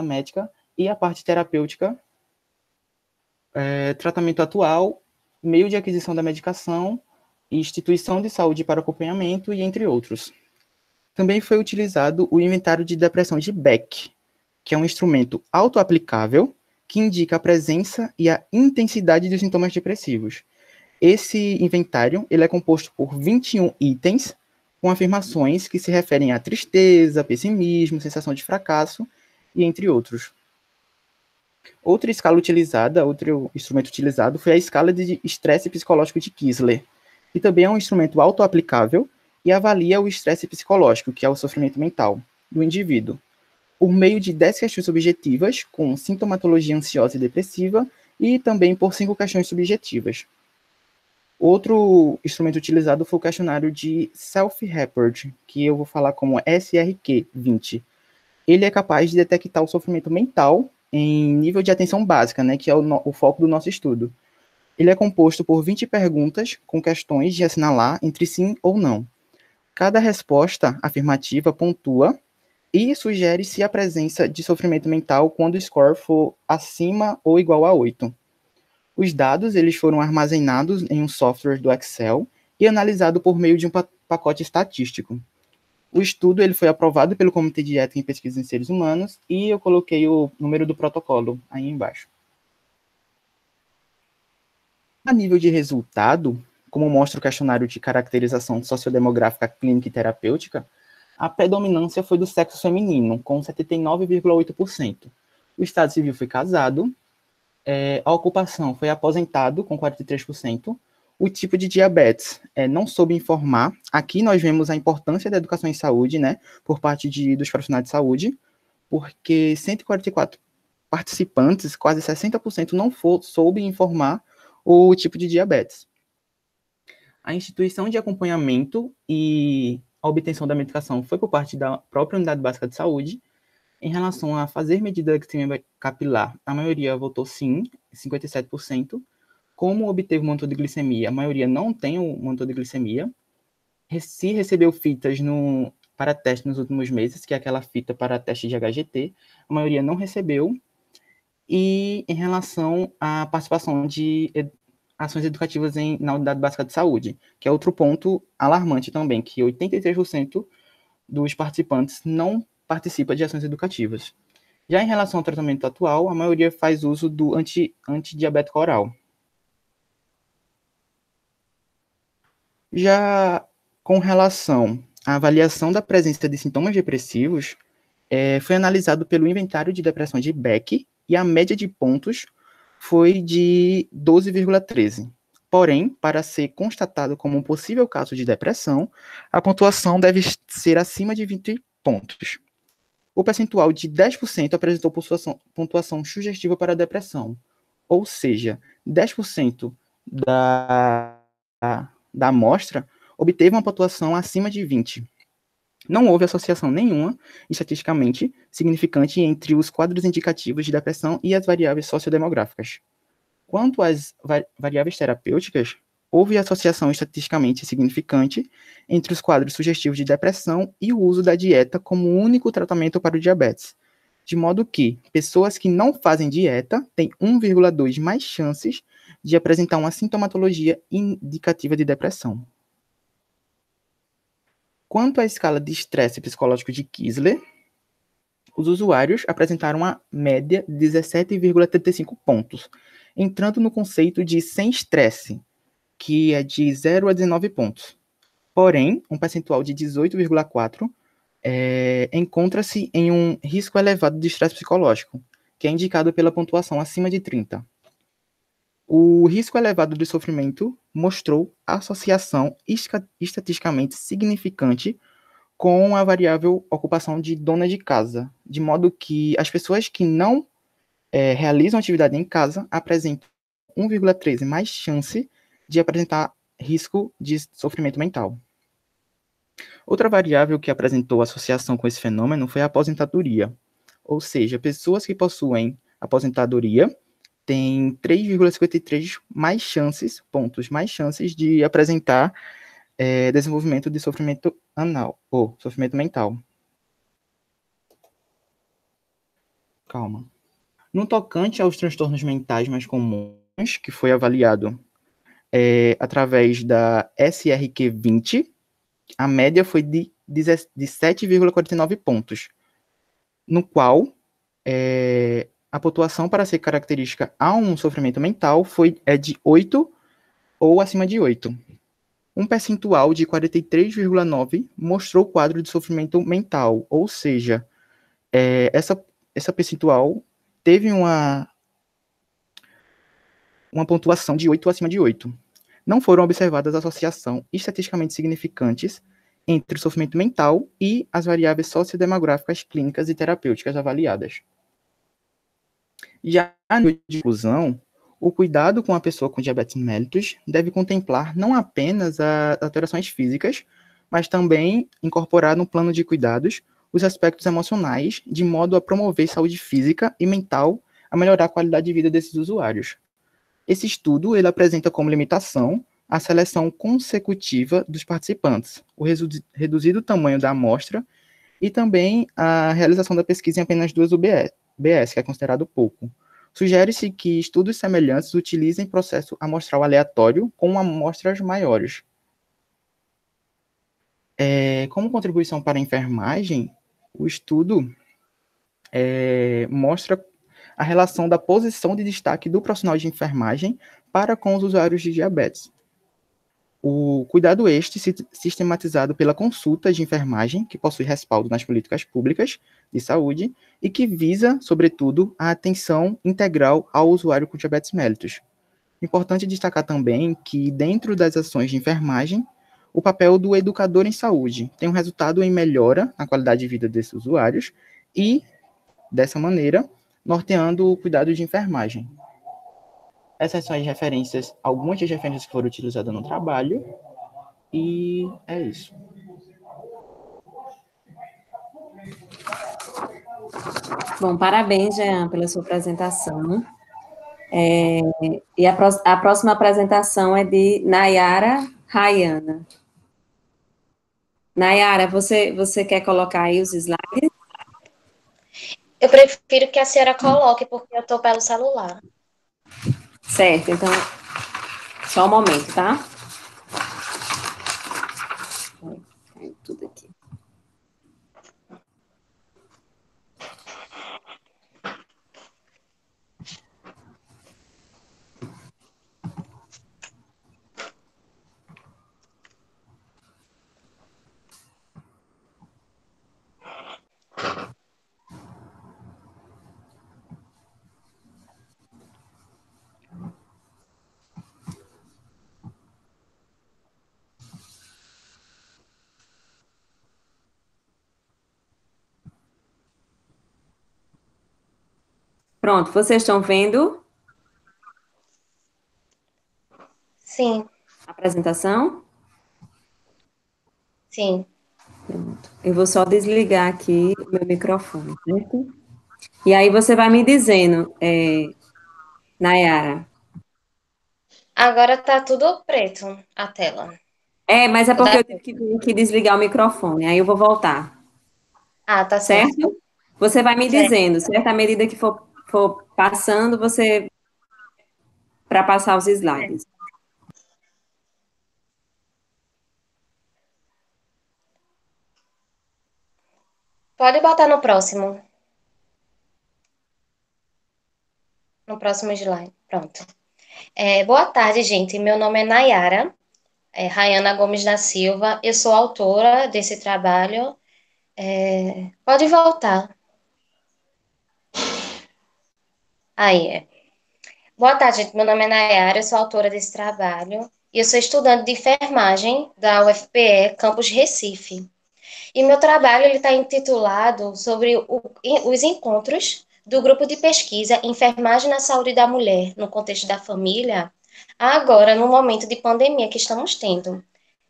médica, e a parte terapêutica, tratamento atual, meio de aquisição da medicação, instituição de saúde para acompanhamento e entre outros. Também foi utilizado o inventário de depressão de Beck, que é um instrumento autoaplicável que indica a presença e a intensidade dos sintomas depressivos. Esse inventário ele é composto por 21 itens com afirmações que se referem à tristeza, pessimismo, sensação de fracasso e entre outros. Outra escala utilizada, outro instrumento utilizado foi a escala de estresse psicológico de Kissler, que também é um instrumento autoaplicável e avalia o estresse psicológico, que é o sofrimento mental, do indivíduo, por meio de 10 questões objetivas, com sintomatologia ansiosa e depressiva, e também por 5 questões subjetivas. Outro instrumento utilizado foi o questionário de Self-Report, que eu vou falar como SRQ-20. Ele é capaz de detectar o sofrimento mental em nível de atenção básica, né, que é o foco do nosso estudo. Ele é composto por 20 perguntas com questões de assinalar entre sim ou não. Cada resposta afirmativa pontua e sugere se a presença de sofrimento mental quando o score for acima ou igual a 8. Os dados eles foram armazenados em um software do Excel e analisados por meio de um pacote estatístico. O estudo ele foi aprovado pelo Comitê de Ética em Pesquisa em Seres Humanos e eu coloquei o número do protocolo aí embaixo. A nível de resultado, como mostra o questionário de caracterização sociodemográfica clínica e terapêutica, a predominância foi do sexo feminino, com 79,8%. O estado civil foi casado, a ocupação foi aposentado, com 43%. O tipo de diabetes não soube informar. Aqui nós vemos a importância da educação em saúde, né, por parte dos profissionais de saúde, porque 144 participantes, quase 60%, não soube informar o tipo de diabetes. A instituição de acompanhamento e a obtenção da medicação foi por parte da própria Unidade Básica de Saúde. Em relação a fazer medida de glicemia capilar, a maioria votou sim, 57%. Como obteve o monitor de glicemia, a maioria não tem o monitor de glicemia. Se recebeu fitas para teste nos últimos meses, que é aquela fita para teste de HGT, a maioria não recebeu. E em relação à participação de ações educativas na Unidade Básica de Saúde, que é outro ponto alarmante também, que 83% dos participantes não participa de ações educativas. Já em relação ao tratamento atual, a maioria faz uso do antidiabético oral. Já com relação à avaliação da presença de sintomas depressivos, foi analisado pelo inventário de depressão de Beck e a média de pontos foi de 12,13. Porém, para ser constatado como um possível caso de depressão, a pontuação deve ser acima de 20 pontos. O percentual de 10% apresentou pontuação sugestiva para a depressão, ou seja, 10% da amostra obteve uma pontuação acima de 20. Não houve associação nenhuma, estatisticamente, significante entre os quadros indicativos de depressão e as variáveis sociodemográficas. Quanto às variáveis terapêuticas, houve associação estatisticamente significante entre os quadros sugestivos de depressão e o uso da dieta como único tratamento para o diabetes, de modo que pessoas que não fazem dieta têm 1,2 mais chances de apresentar uma sintomatologia indicativa de depressão. Quanto à escala de estresse psicológico de Kissler, os usuários apresentaram uma média de 17,35 pontos, entrando no conceito de sem estresse, que é de 0 a 19 pontos. Porém, um percentual de 18,4 encontra-se em um risco elevado de estresse psicológico, que é indicado pela pontuação acima de 30. O risco elevado de sofrimento mostrou associação estatisticamente significante com a variável ocupação de dona de casa, de modo que as pessoas que não realizam atividade em casa apresentam 1,13 mais chance de apresentar risco de sofrimento mental. Outra variável que apresentou associação com esse fenômeno foi a aposentadoria, ou seja, pessoas que possuem aposentadoria têm 3,53 mais chances, pontos, mais chances de apresentar desenvolvimento de sofrimento anal, ou sofrimento mental. Calma. No tocante aos transtornos mentais mais comuns, que foi avaliado através da SRQ-20, a média foi de 7,49 pontos, no qual a pontuação para ser característica a um sofrimento mental é de 8 ou acima de 8. Um percentual de 43,9 mostrou o quadro de sofrimento mental, ou seja, essa percentual teve uma pontuação de 8 acima de 8. Não foram observadas associação estatisticamente significantes entre o sofrimento mental e as variáveis sociodemográficas clínicas e terapêuticas avaliadas. Já no de inclusão, o cuidado com a pessoa com diabetes mellitus deve contemplar não apenas as alterações físicas, mas também incorporar no plano de cuidados os aspectos emocionais, de modo a promover saúde física e mental, a melhorar a qualidade de vida desses usuários. Esse estudo ele apresenta como limitação a seleção consecutiva dos participantes, o reduzido tamanho da amostra e também a realização da pesquisa em apenas 2 UBS, que é considerado pouco. Sugere-se que estudos semelhantes utilizem processo amostral aleatório com amostras maiores. Como contribuição para a enfermagem, o estudo mostra a relação da posição de destaque do profissional de enfermagem para com os usuários de diabetes. O cuidado sistematizado pela consulta de enfermagem, que possui respaldo nas políticas públicas de saúde e que visa, sobretudo, a atenção integral ao usuário com diabetes mellitus. Importante destacar também que, dentro das ações de enfermagem, o papel do educador em saúde tem um resultado em melhora na qualidade de vida desses usuários e, dessa maneira, norteando o cuidado de enfermagem. Essas são as referências, algumas das referências que foram utilizadas no trabalho, e é isso. Bom, parabéns, Jean, pela sua apresentação. E a próxima apresentação é de Nayara Rayana. Nayara, você quer colocar aí os slides? Eu prefiro que a senhora coloque, porque eu estou pelo celular. Certo, então, só um momento, tá? Tudo aqui. Pronto, vocês estão vendo? Sim. A apresentação? Sim. Pronto. Eu vou só desligar aqui o meu microfone, certo? E aí você vai me dizendo, Nayara. Agora tá tudo preto, a tela. Mas é porque eu tive que desligar o microfone, aí eu vou voltar. Ah, tá certo. Certo? Você vai me dizendo, certo? À medida que for passando, para passar os slides. Pode botar no próximo. No próximo slide. Pronto. Boa tarde, gente. Meu nome é Nayara, Rayana Gomes da Silva. Eu sou autora desse trabalho. Pode voltar. Aí. Boa tarde, gente. Meu nome é Nayara, eu sou autora desse trabalho. E eu sou estudante de enfermagem da UFPE, Campus Recife. E meu trabalho está intitulado sobre os encontros do grupo de pesquisa Enfermagem na Saúde da Mulher, no contexto da família, agora no momento de pandemia que estamos tendo,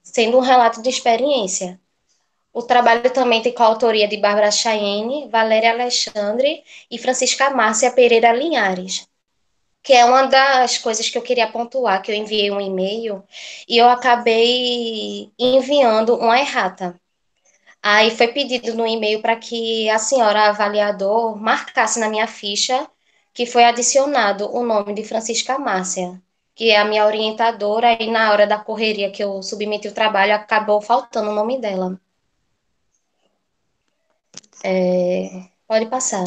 sendo um relato de experiência. O trabalho também tem coautoria de Bárbara Chayenne, Valéria Alexandre e Francisca Márcia Pereira Linhares, que é uma das coisas que eu queria pontuar, que eu enviei um e-mail e eu acabei enviando uma errata. Aí foi pedido no e-mail para que a senhora avaliador marcasse na minha ficha que foi adicionado o nome de Francisca Márcia, que é a minha orientadora, e na hora da correria que eu submeti o trabalho, acabou faltando o nome dela. Pode passar.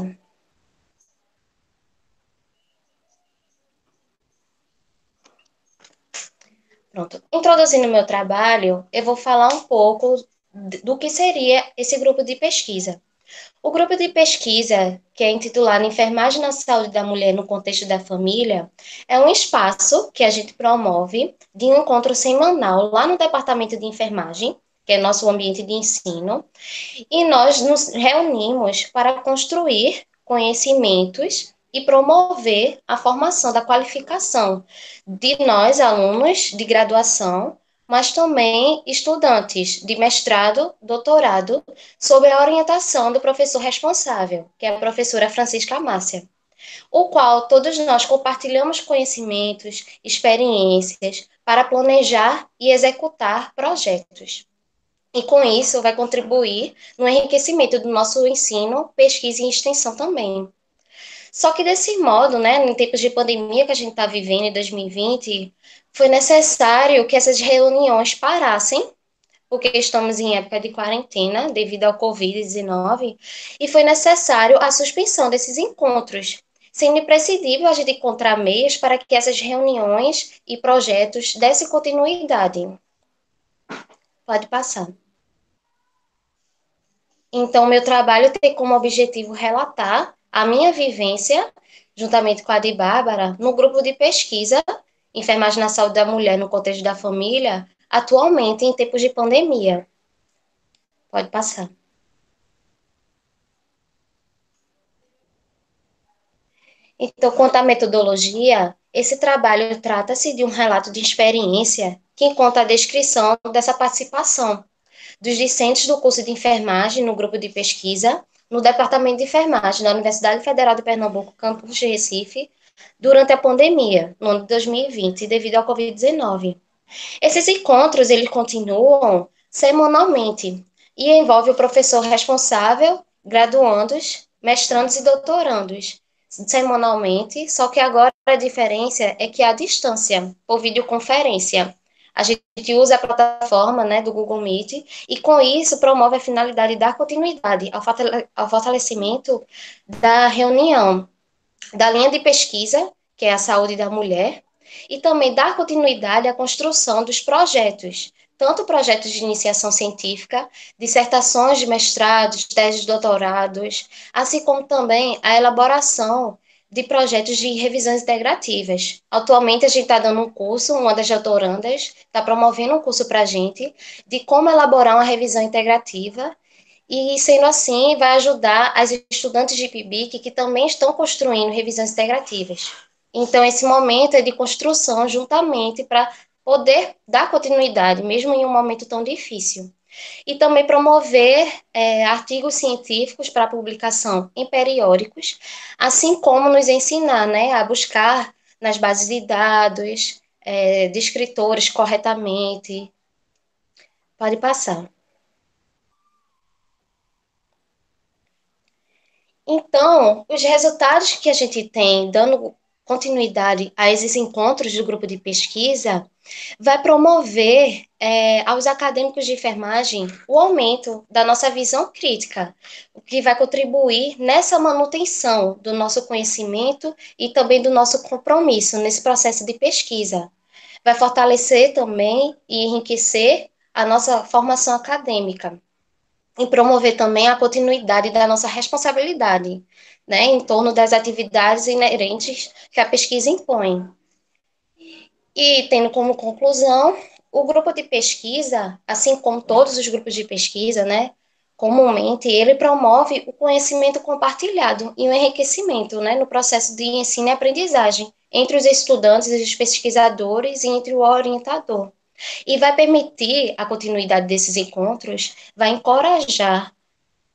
Pronto. Introduzindo o meu trabalho, eu vou falar um pouco do que seria esse grupo de pesquisa. O grupo de pesquisa, que é intitulado Enfermagem na Saúde da Mulher no Contexto da Família, é um espaço que a gente promove de um encontro semanal lá no Departamento de Enfermagem, que é nosso ambiente de ensino, e nós nos reunimos para construir conhecimentos e promover a formação da qualificação de nós, alunos de graduação, mas também estudantes de mestrado, doutorado, sob a orientação do professor responsável, que é a professora Francisca Márcia, o qual todos nós compartilhamos conhecimentos, experiências para planejar e executar projetos. E com isso vai contribuir no enriquecimento do nosso ensino, pesquisa e extensão também. Só que desse modo, né, em tempos de pandemia que a gente está vivendo em 2020, foi necessário que essas reuniões parassem, porque estamos em época de quarentena devido ao Covid-19, e foi necessário a suspensão desses encontros, sendo imprescindível a gente encontrar meios para que essas reuniões e projetos dessem continuidade. Pode passar. Então, meu trabalho tem como objetivo relatar a minha vivência, juntamente com a de Bárbara, no grupo de pesquisa Enfermagem na Saúde da Mulher no Contexto da Família, atualmente em tempos de pandemia. Pode passar. Então, quanto à metodologia, esse trabalho trata-se de um relato de experiência que conta a descrição dessa participação dos discentes do curso de enfermagem no grupo de pesquisa no Departamento de Enfermagem da Universidade Federal de Pernambuco, campus de Recife, durante a pandemia, no ano de 2020, devido ao Covid-19. Esses encontros, eles continuam semanalmente e envolve o professor responsável, graduandos, mestrandos e doutorandos, semanalmente, só que agora a diferença é que é à distância, por videoconferência. A gente usa a plataforma, né, do Google Meet e, com isso, promove a finalidade de dar continuidade ao fortalecimento da reunião, da linha de pesquisa, que é a saúde da mulher, e também dar continuidade à construção dos projetos, tanto projetos de iniciação científica, dissertações de mestrados, teses de doutorados, assim como também a elaboração de projetos de revisões integrativas. Atualmente, a gente está dando um curso, uma das doutorandas está promovendo um curso para a gente de como elaborar uma revisão integrativa, e, sendo assim, vai ajudar as estudantes de PIBIC que também estão construindo revisões integrativas. Então, esse momento é de construção juntamente para poder dar continuidade, mesmo em um momento tão difícil. E também promover artigos científicos para publicação em periódicos, assim como nos ensinar, né, a buscar nas bases de dados, de escritores corretamente. Pode passar. Então, os resultados que a gente tem, dando continuidade a esses encontros do grupo de pesquisa, vai promover aos acadêmicos de enfermagem o aumento da nossa visão crítica, o que vai contribuir nessa manutenção do nosso conhecimento e também do nosso compromisso nesse processo de pesquisa. Vai fortalecer também e enriquecer a nossa formação acadêmica e promover também a continuidade da nossa responsabilidade, né, em torno das atividades inerentes que a pesquisa impõe. E, tendo como conclusão, o grupo de pesquisa, assim como todos os grupos de pesquisa, né, comumente, ele promove o conhecimento compartilhado e o enriquecimento, né, no processo de ensino e aprendizagem entre os estudantes e os pesquisadores e entre o orientador. E vai permitir a continuidade desses encontros, vai encorajar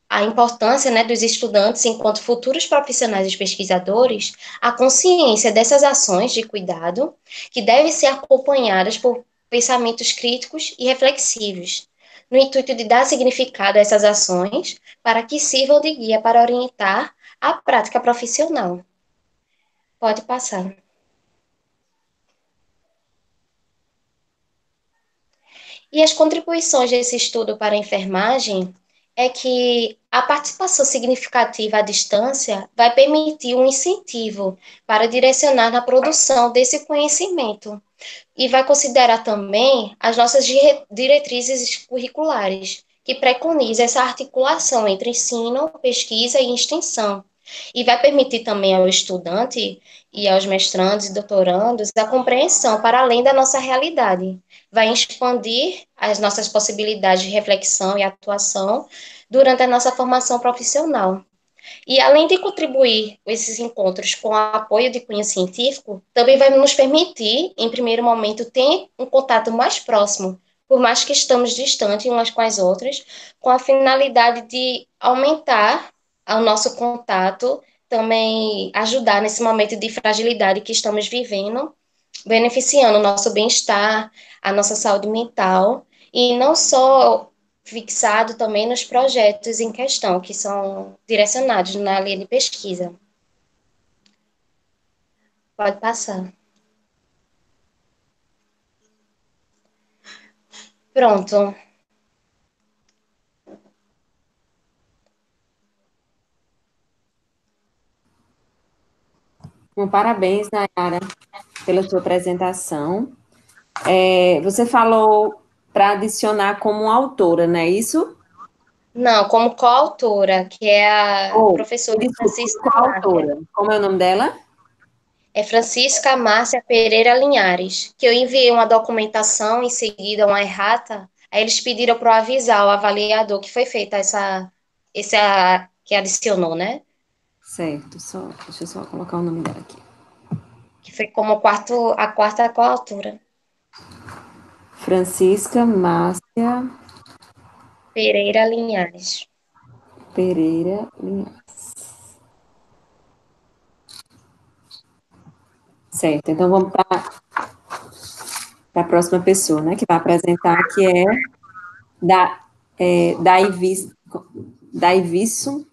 a importância, né, dos estudantes, enquanto futuros profissionais e pesquisadores, a consciência dessas ações de cuidado, que devem ser acompanhadas por pensamentos críticos e reflexivos, no intuito de dar significado a essas ações, para que sirvam de guia para orientar a prática profissional. Pode passar. E as contribuições desse estudo para a enfermagem é que a participação significativa à distância vai permitir um incentivo para direcionar na produção desse conhecimento e vai considerar também as nossas diretrizes curriculares, que preconizam essa articulação entre ensino, pesquisa e extensão, e vai permitir também ao estudante e aos mestrandos e doutorandos a compreensão para além da nossa realidade, vai expandir as nossas possibilidades de reflexão e atuação durante a nossa formação profissional. E além de contribuir esses encontros com o apoio de cunho científico, também vai nos permitir, em primeiro momento, ter um contato mais próximo, por mais que estamos distantes umas com as outras, com a finalidade de aumentar o nosso contato, também ajudar nesse momento de fragilidade que estamos vivendo, beneficiando o nosso bem-estar, a nossa saúde mental, e não só fixado também nos projetos em questão, que são direcionados na linha de pesquisa. Pode passar. Pronto. Bom, parabéns, Nayara, pela sua apresentação. Você falou para adicionar como autora, não é isso? Não, como coautora, que é a professora Francisca coautora. Como é o nome dela? É Francisca Márcia Pereira Linhares, que eu enviei uma documentação, em seguida uma errata, aí eles pediram para eu avisar o avaliador que foi feita que adicionou, né? Certo, deixa eu só colocar o nome dela aqui. Que foi como a quarta coautora. Francisca Márcia Pereira Linhares. Pereira Linhares. Certo, então vamos para a próxima pessoa, né, que vai apresentar, que é Davidson. Davidson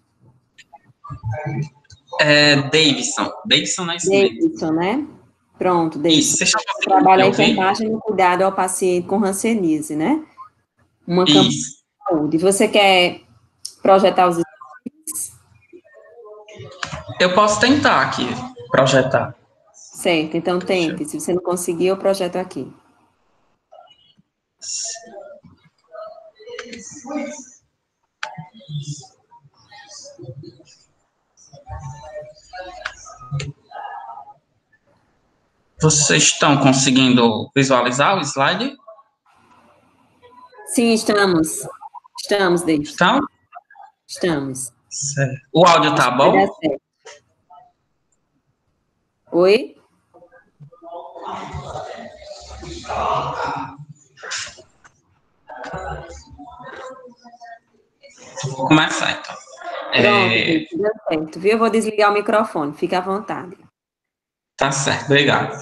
Nascimento. Davidson, né? Pronto, Davidson. Isso, você trabalha a enfermagem e cuidado ao paciente com hanseníase, né? Uma campanha de saúde. Você quer projetar os slides? Eu posso tentar aqui, projetar. Certo, então tente. Se você não conseguir, eu projeto aqui. Vocês estão conseguindo visualizar o slide? Sim, estamos. Estamos, David. Estão? Estamos. Certo. O áudio tá bom? Vai dar certo. Oi? Vou começar, então. Pronto, deu certo, viu? Eu vou desligar o microfone, fica à vontade. Tá certo, obrigado.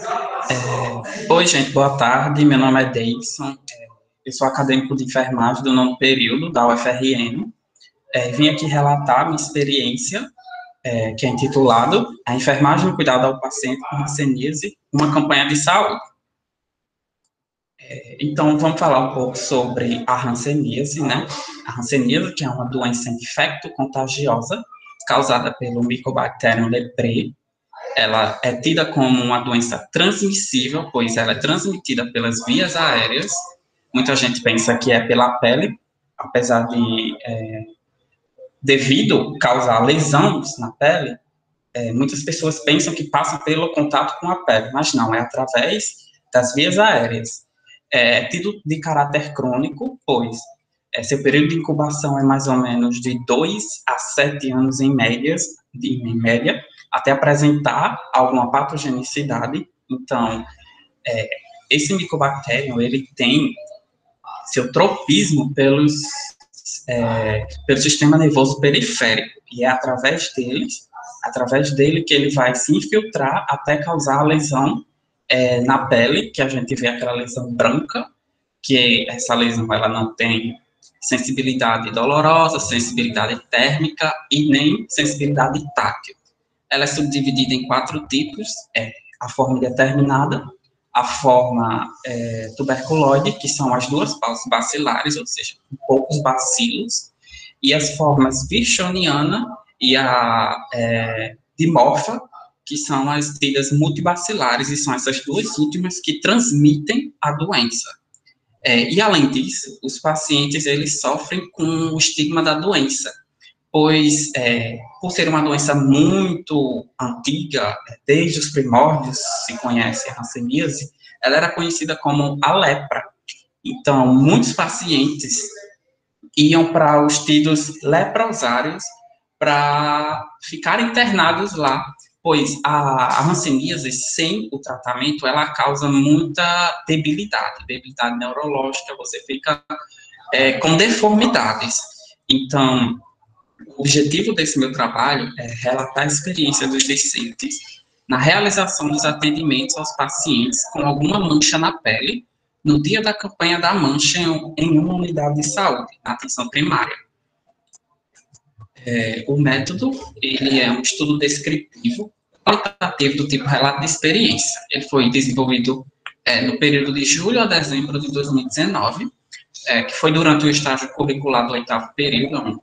Oi, gente, boa tarde. Meu nome é Davidson. Eu sou acadêmico de enfermagem do 9º período da UFRN. Vim aqui relatar minha experiência, que é intitulado A Enfermagem no Cuidado ao Paciente com Hanseníase, uma campanha de saúde. Então, vamos falar um pouco sobre a hanseníase, né? A hanseníase, que é uma doença infecto-contagiosa causada pelo Mycobacterium leprae. Ela é tida como uma doença transmissível, pois ela é transmitida pelas vias aéreas. Muita gente pensa que é pela pele, apesar de, devido causar lesões na pele, muitas pessoas pensam que passa pelo contato com a pele, mas não, é através das vias aéreas. É tido de caráter crônico, pois seu período de incubação é mais ou menos de 2 a 7 anos em média, até apresentar alguma patogenicidade. Então, esse Mycobacterium, ele tem seu tropismo pelo sistema nervoso periférico, e é através dele que ele vai se infiltrar até causar a lesão na pele, que a gente vê aquela lesão branca, que essa lesão ela não tem sensibilidade dolorosa, sensibilidade térmica e nem sensibilidade tátil. Ela é subdividida em 4 tipos, a forma determinada, a forma tuberculoide, que são as 2 pausas bacilares, ou seja, com poucos bacilos, e as formas virchoniana e a dimorfa, que são as tidas multibacilares, e são essas 2 últimas que transmitem a doença. E, além disso, os pacientes, eles sofrem com o estigma da doença, pois, por ser uma doença muito antiga, desde os primórdios se conhece a hanseníase, ela era conhecida como a lepra. Então, muitos pacientes iam para os tidos leprosários para ficar internados lá, pois a hanseníase, sem o tratamento, ela causa muita debilidade neurológica, você fica com deformidades. Então, o objetivo desse meu trabalho é relatar a experiência dos discentes na realização dos atendimentos aos pacientes com alguma mancha na pele, no dia da campanha da mancha em uma unidade de saúde, na atenção primária. O método, ele é um estudo descritivo, qualitativo do tipo relato de experiência. Ele foi desenvolvido no período de julho a dezembro de 2019, que foi durante o estágio curricular do 8º período,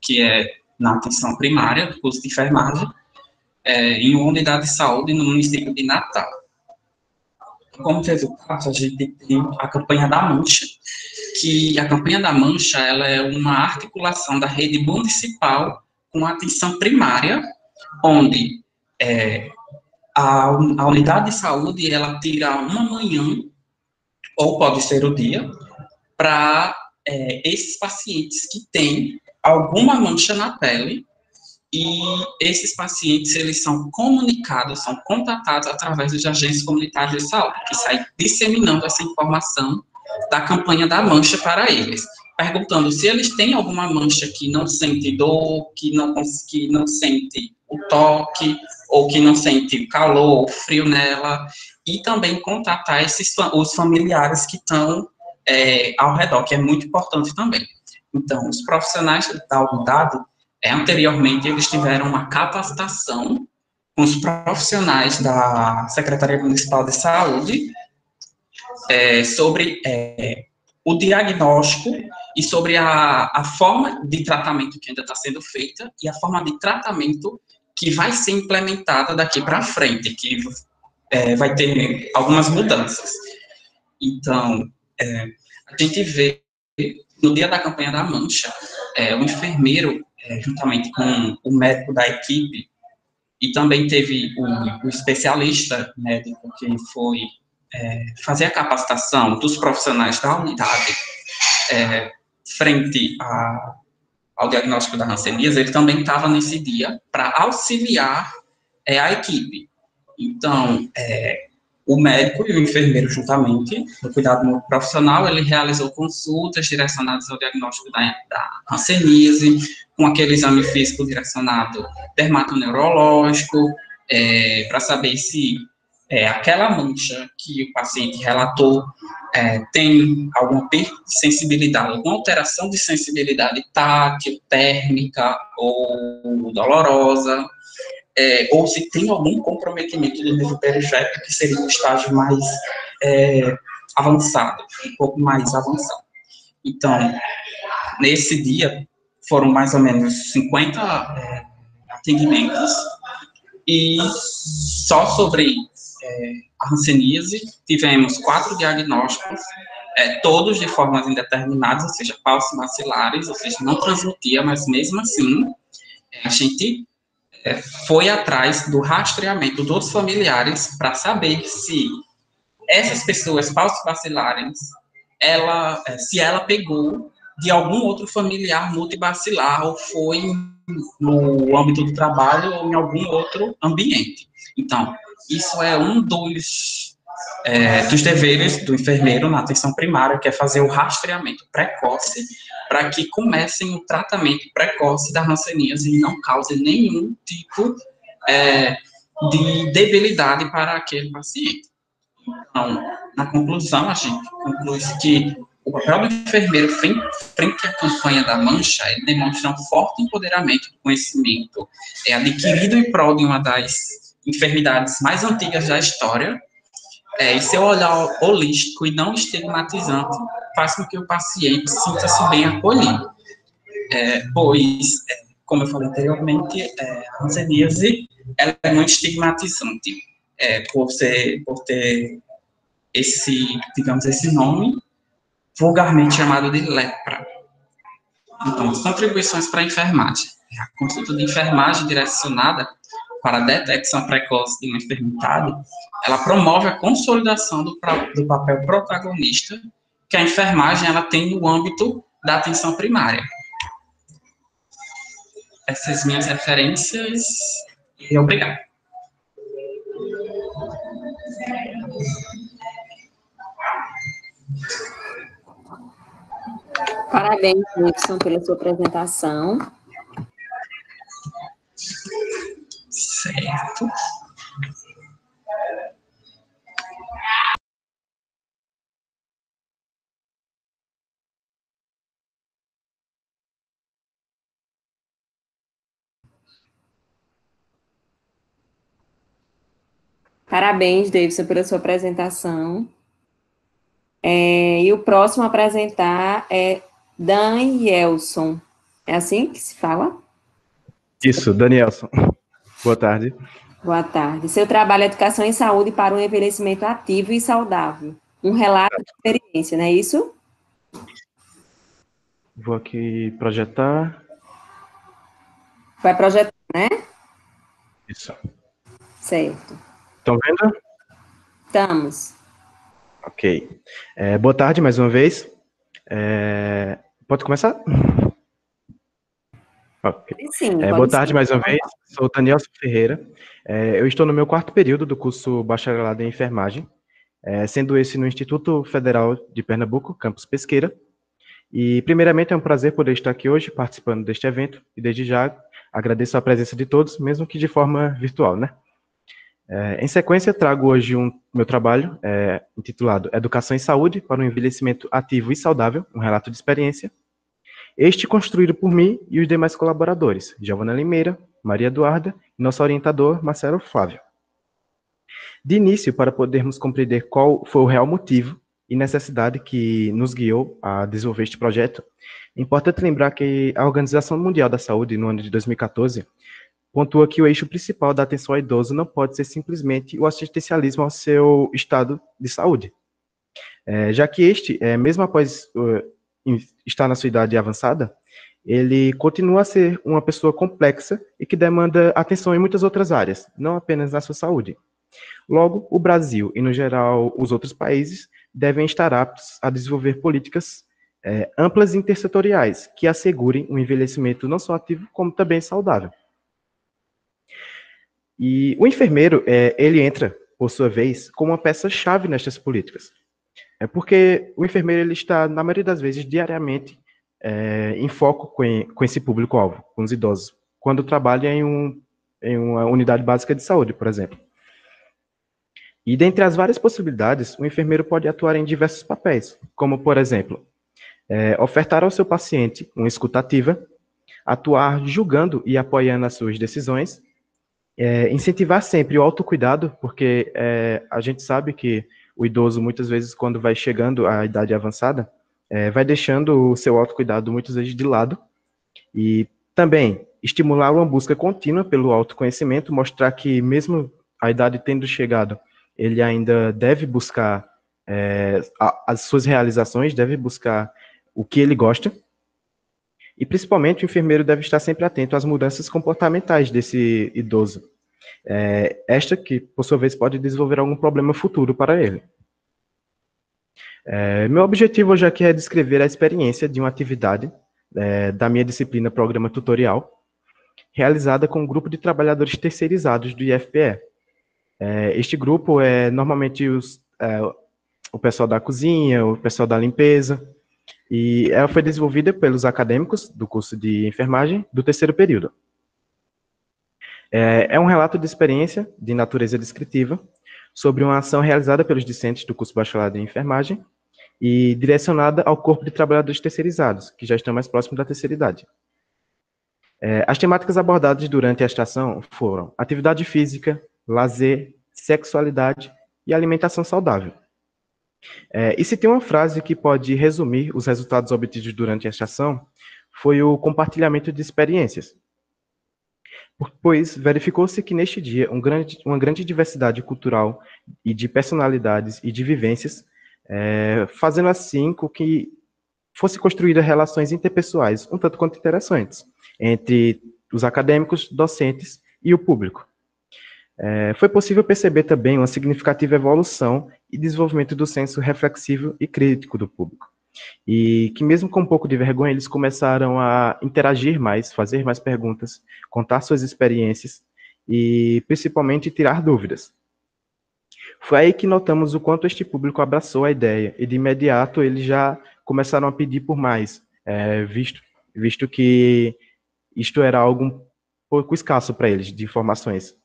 que é na atenção primária, do curso de enfermagem, em uma unidade de saúde no município de Natal. Como resultado, a gente tem a campanha da mancha, que a campanha da mancha, ela é uma articulação da rede municipal com atenção primária, onde a unidade de saúde, ela tira uma manhã, ou pode ser o dia, para esses pacientes que têm alguma mancha na pele, e esses pacientes, eles são comunicados, são contatados através dos agentes comunitários de saúde, que saem disseminando essa informação da campanha da mancha para eles, perguntando se eles têm alguma mancha que não sente dor, que não sente o toque, ou que não sente calor ou frio nela, e também contatar os familiares que estão ao redor, que é muito importante também. Então, os profissionais da unidade, anteriormente, eles tiveram uma capacitação com os profissionais da Secretaria Municipal de Saúde sobre o diagnóstico e sobre a forma de tratamento que ainda está sendo feita e a forma de tratamento que vai ser implementada daqui para frente, que vai ter algumas mudanças. Então, a gente vê, no dia da campanha da mancha, o enfermeiro, juntamente com o médico da equipe, e também teve o especialista médico que foi fazer a capacitação dos profissionais da unidade frente ao diagnóstico da hanseníase, ele também estava nesse dia para auxiliar a equipe. Então, o médico e o enfermeiro, juntamente, no cuidado no profissional, ele realizou consultas direcionadas ao diagnóstico da hanseníase, com aquele exame físico direcionado dermatoneurológico, para saber se aquela mancha que o paciente relatou tem alguma perda de sensibilidade, alguma alteração de sensibilidade tátil, térmica ou dolorosa, ou se tem algum comprometimento do nervo periférico, que seria um estágio mais avançado, um pouco mais avançado. Então, nesse dia, foram mais ou menos 50 atendimentos, e só sobre a hanseníase tivemos 4 diagnósticos, todos de formas indeterminadas, ou seja, pausas maxilares, ou seja, não transmitia, mas mesmo assim, a gente foi atrás do rastreamento dos familiares para saber se essas pessoas pausas bacilares, se ela pegou de algum outro familiar multibacilar ou foi no âmbito do trabalho ou em algum outro ambiente. Então, isso é um dos deveres do enfermeiro na atenção primária, que é fazer o rastreamento precoce para que comecem o tratamento precoce da hanseníase e não cause nenhum tipo de debilidade para aquele paciente. Então, na conclusão, a gente conclui que O papel do enfermeiro frente à campanha da mancha, ele demonstra um forte empoderamento do conhecimento adquirido em prol de uma das enfermidades mais antigas da história, e seu olhar holístico e não estigmatizante faz com que o paciente sinta-se bem acolhido. Pois, como eu falei anteriormente, a hanseníase ela é muito estigmatizante, por ter esse, digamos, esse nome vulgarmente chamado de lepra. Então, as contribuições para a enfermagem. A consulta de enfermagem direcionada para a detecção precoce de uma enfermidade, ela promove a consolidação do papel protagonista que a enfermagem ela tem no âmbito da atenção primária. Essas minhas referências, e obrigado. Parabéns, Wilson, pela sua apresentação. Certo. Parabéns, Davidson, pela sua apresentação. E o próximo a apresentar é Danielson. É assim que se fala? Isso, Danielson. Boa tarde. Boa tarde. Seu trabalho é Educação em Saúde para um envelhecimento ativo e saudável. Um relato de experiência, não é isso? Vou aqui projetar. Vai projetar, né? Isso. Certo. Estão vendo? Estamos. Ok. Boa tarde, mais uma vez. Pode começar? Okay. Sim, boa tarde mais uma vez, sou Danielson Ferreira. Eu estou no meu 4º período do curso Bacharelado em Enfermagem, sendo esse no Instituto Federal de Pernambuco, campus Pesqueira. E, primeiramente, é um prazer poder estar aqui hoje participando deste evento e, desde já, agradeço a presença de todos, mesmo que de forma virtual, né? Em sequência, trago hoje meu trabalho intitulado Educação em Saúde para um Envelhecimento Ativo e Saudável, um relato de experiência. Este construído por mim e os demais colaboradores, Giovana Limeira, Maria Eduarda e nosso orientador, Marcelo Flávio. De início, para podermos compreender qual foi o real motivo e necessidade que nos guiou a desenvolver este projeto, é importante lembrar que a Organização Mundial da Saúde, no ano de 2014, pontua que o eixo principal da atenção ao idoso não pode ser simplesmente o assistencialismo ao seu estado de saúde, já que este, mesmo após estar na sua idade avançada, ele continua a ser uma pessoa complexa e que demanda atenção em muitas outras áreas, não apenas na sua saúde. Logo, o Brasil e, no geral, os outros países devem estar aptos a desenvolver políticas amplas e intersetoriais que assegurem um envelhecimento não só ativo, como também saudável. E o enfermeiro, ele entra, por sua vez, como uma peça-chave nestas políticas. Porque o enfermeiro ele está, na maioria das vezes, diariamente em foco com esse público-alvo, com os idosos, quando trabalha em uma unidade básica de saúde, por exemplo. E dentre as várias possibilidades, o enfermeiro pode atuar em diversos papéis, como, por exemplo, ofertar ao seu paciente uma escuta ativa, atuar julgando e apoiando as suas decisões, incentivar sempre o autocuidado, porque a gente sabe que o idoso, muitas vezes, quando vai chegando à idade avançada, vai deixando o seu autocuidado, muitas vezes, de lado. E também estimular uma busca contínua pelo autoconhecimento, mostrar que, mesmo a idade tendo chegado, ele ainda deve buscar as suas realizações, deve buscar o que ele gosta. E, principalmente, o enfermeiro deve estar sempre atento às mudanças comportamentais desse idoso. Esta que, por sua vez, pode desenvolver algum problema futuro para ele. Meu objetivo hoje aqui é descrever a experiência de uma atividade da minha disciplina Programa Tutorial, realizada com um grupo de trabalhadores terceirizados do IFPE. Este grupo é normalmente o pessoal da cozinha, o pessoal da limpeza, e ela foi desenvolvida pelos acadêmicos do curso de enfermagem do 3º período. É um relato de experiência de natureza descritiva sobre uma ação realizada pelos discentes do curso bacharelado em enfermagem e direcionada ao corpo de trabalhadores terceirizados, que já estão mais próximos da terceira idade. As temáticas abordadas durante a estação foram atividade física, lazer, sexualidade e alimentação saudável. E se tem uma frase que pode resumir os resultados obtidos durante a estação, foi o compartilhamento de experiências. Pois verificou-se que neste dia uma grande diversidade cultural e de personalidades e de vivências, fazendo assim com que fossem construídas relações interpessoais um tanto quanto interessantes entre os acadêmicos, docentes e o público. Foi possível perceber também uma significativa evolução e desenvolvimento do senso reflexivo e crítico do público. E que mesmo com um pouco de vergonha, eles começaram a interagir mais, fazer mais perguntas, contar suas experiências e, principalmente, tirar dúvidas. Foi aí que notamos o quanto este público abraçou a ideia e, de imediato, eles já começaram a pedir por mais, visto que isto era algo um pouco escasso para eles, de informações.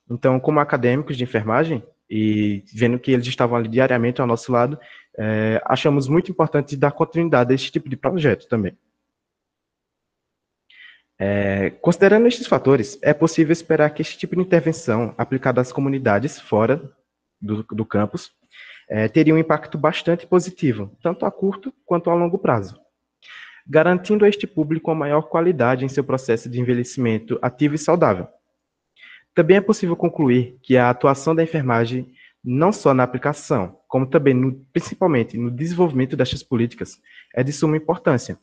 Então, como acadêmicos de enfermagem, e vendo que eles estavam ali diariamente ao nosso lado, achamos muito importante dar continuidade a esse tipo de projeto também. Considerando estes fatores, é possível esperar que este tipo de intervenção aplicada às comunidades fora do campus teria um impacto bastante positivo, tanto a curto quanto a longo prazo, garantindo a este público uma maior qualidade em seu processo de envelhecimento ativo e saudável. Também é possível concluir que a atuação da enfermagem, não só na aplicação, como também, principalmente, no desenvolvimento destas políticas, é de suma importância,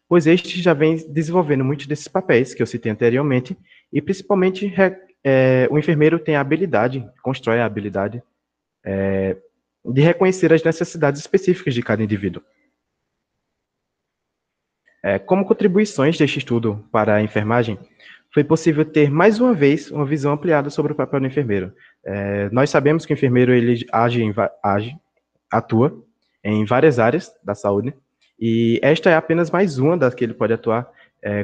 pois este já vem desenvolvendo muitos desses papéis que eu citei anteriormente, e principalmente o enfermeiro tem a habilidade, constrói a habilidade, de reconhecer as necessidades específicas de cada indivíduo. Como contribuições deste estudo para a enfermagem, foi possível ter, mais uma vez, uma visão ampliada sobre o papel do enfermeiro. Nós sabemos que o enfermeiro ele atua em várias áreas da saúde, e esta é apenas mais uma das que ele pode atuar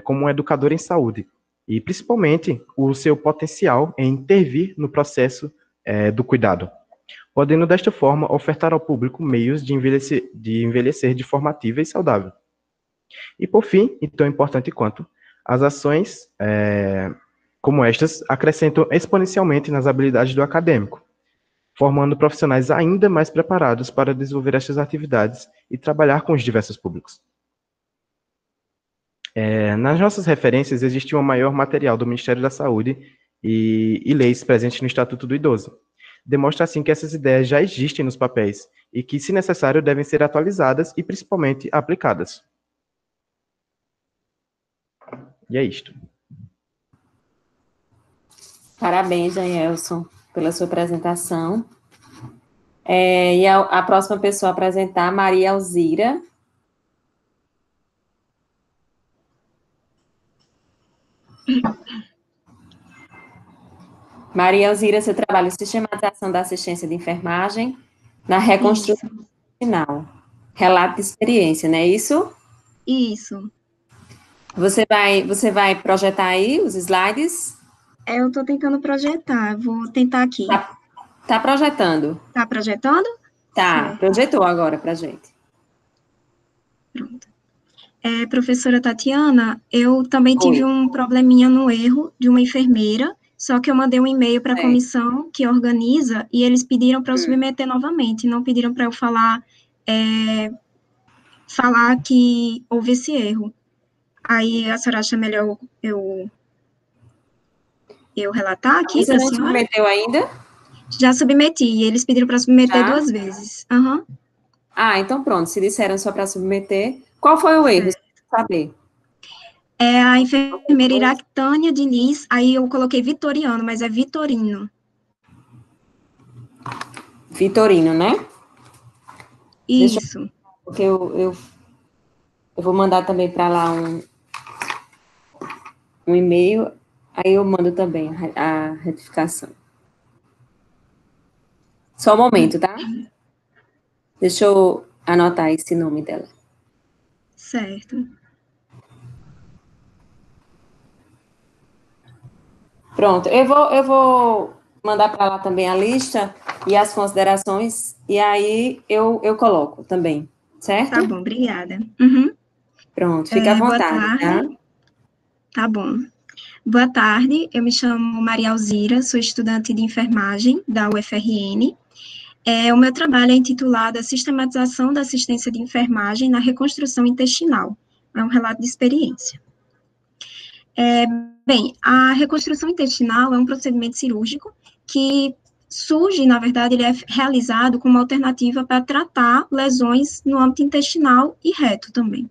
como um educador em saúde, e principalmente o seu potencial em intervir no processo do cuidado, podendo desta forma ofertar ao público meios de envelhecer de forma ativa e saudável. E por fim, e tão importante quanto, as ações como estas acrescentam exponencialmente nas habilidades do acadêmico, formando profissionais ainda mais preparados para desenvolver estas atividades e trabalhar com os diversos públicos. Nas nossas referências, existe um maior material do Ministério da Saúde e leis presentes no Estatuto do Idoso. Demonstra assim que essas ideias já existem nos papéis e que, se necessário, devem ser atualizadas e, principalmente, aplicadas. E é isto. Parabéns, Jaelson, pela sua apresentação. E a próxima pessoa a apresentar, Maria Alzira. Maria Alzira, você trabalha em sistematização da assistência de enfermagem na reconstrução final. Relato de experiência, não é isso? Isso. Você vai projetar aí os slides? Eu estou tentando projetar, vou tentar aqui. Tá projetando? Tá projetando? Tá, certo. Projetou agora pra gente. Pronto. Professora Tatiana, eu também tive um probleminha no erro de uma enfermeira, só que eu mandei um e-mail para a comissão que organiza e eles pediram para eu submeter novamente, não pediram para eu falar que houve esse erro. Aí a senhora acha melhor eu relatar aqui? Você não submeteu ainda? Já submeti, e eles pediram para submeter 2 vezes. Uhum. Então pronto, se disseram só para submeter. Qual foi o erro? Saber. É a enfermeira Iractânia Diniz, aí eu coloquei Vitoriano, mas é Vitorino. Vitorino, né? Isso. Porque eu vou mandar também para lá um e-mail, aí eu mando também a retificação. Só um momento, tá? Deixa eu anotar esse nome dela. Certo. Pronto, eu vou mandar para lá também a lista e as considerações, e aí eu coloco também certo? Tá bom, obrigada. Uhum. Pronto, fica à vontade, tá? Tá bom. Boa tarde, eu me chamo Maria Alzira, sou estudante de enfermagem da UFRN. O meu trabalho é intitulado A Sistematização da Assistência de Enfermagem na Reconstrução Intestinal. É um relato de experiência. Bem, a reconstrução intestinal é um procedimento cirúrgico que surge, na verdade, ele é realizado como alternativa para tratar lesões no âmbito intestinal e reto também.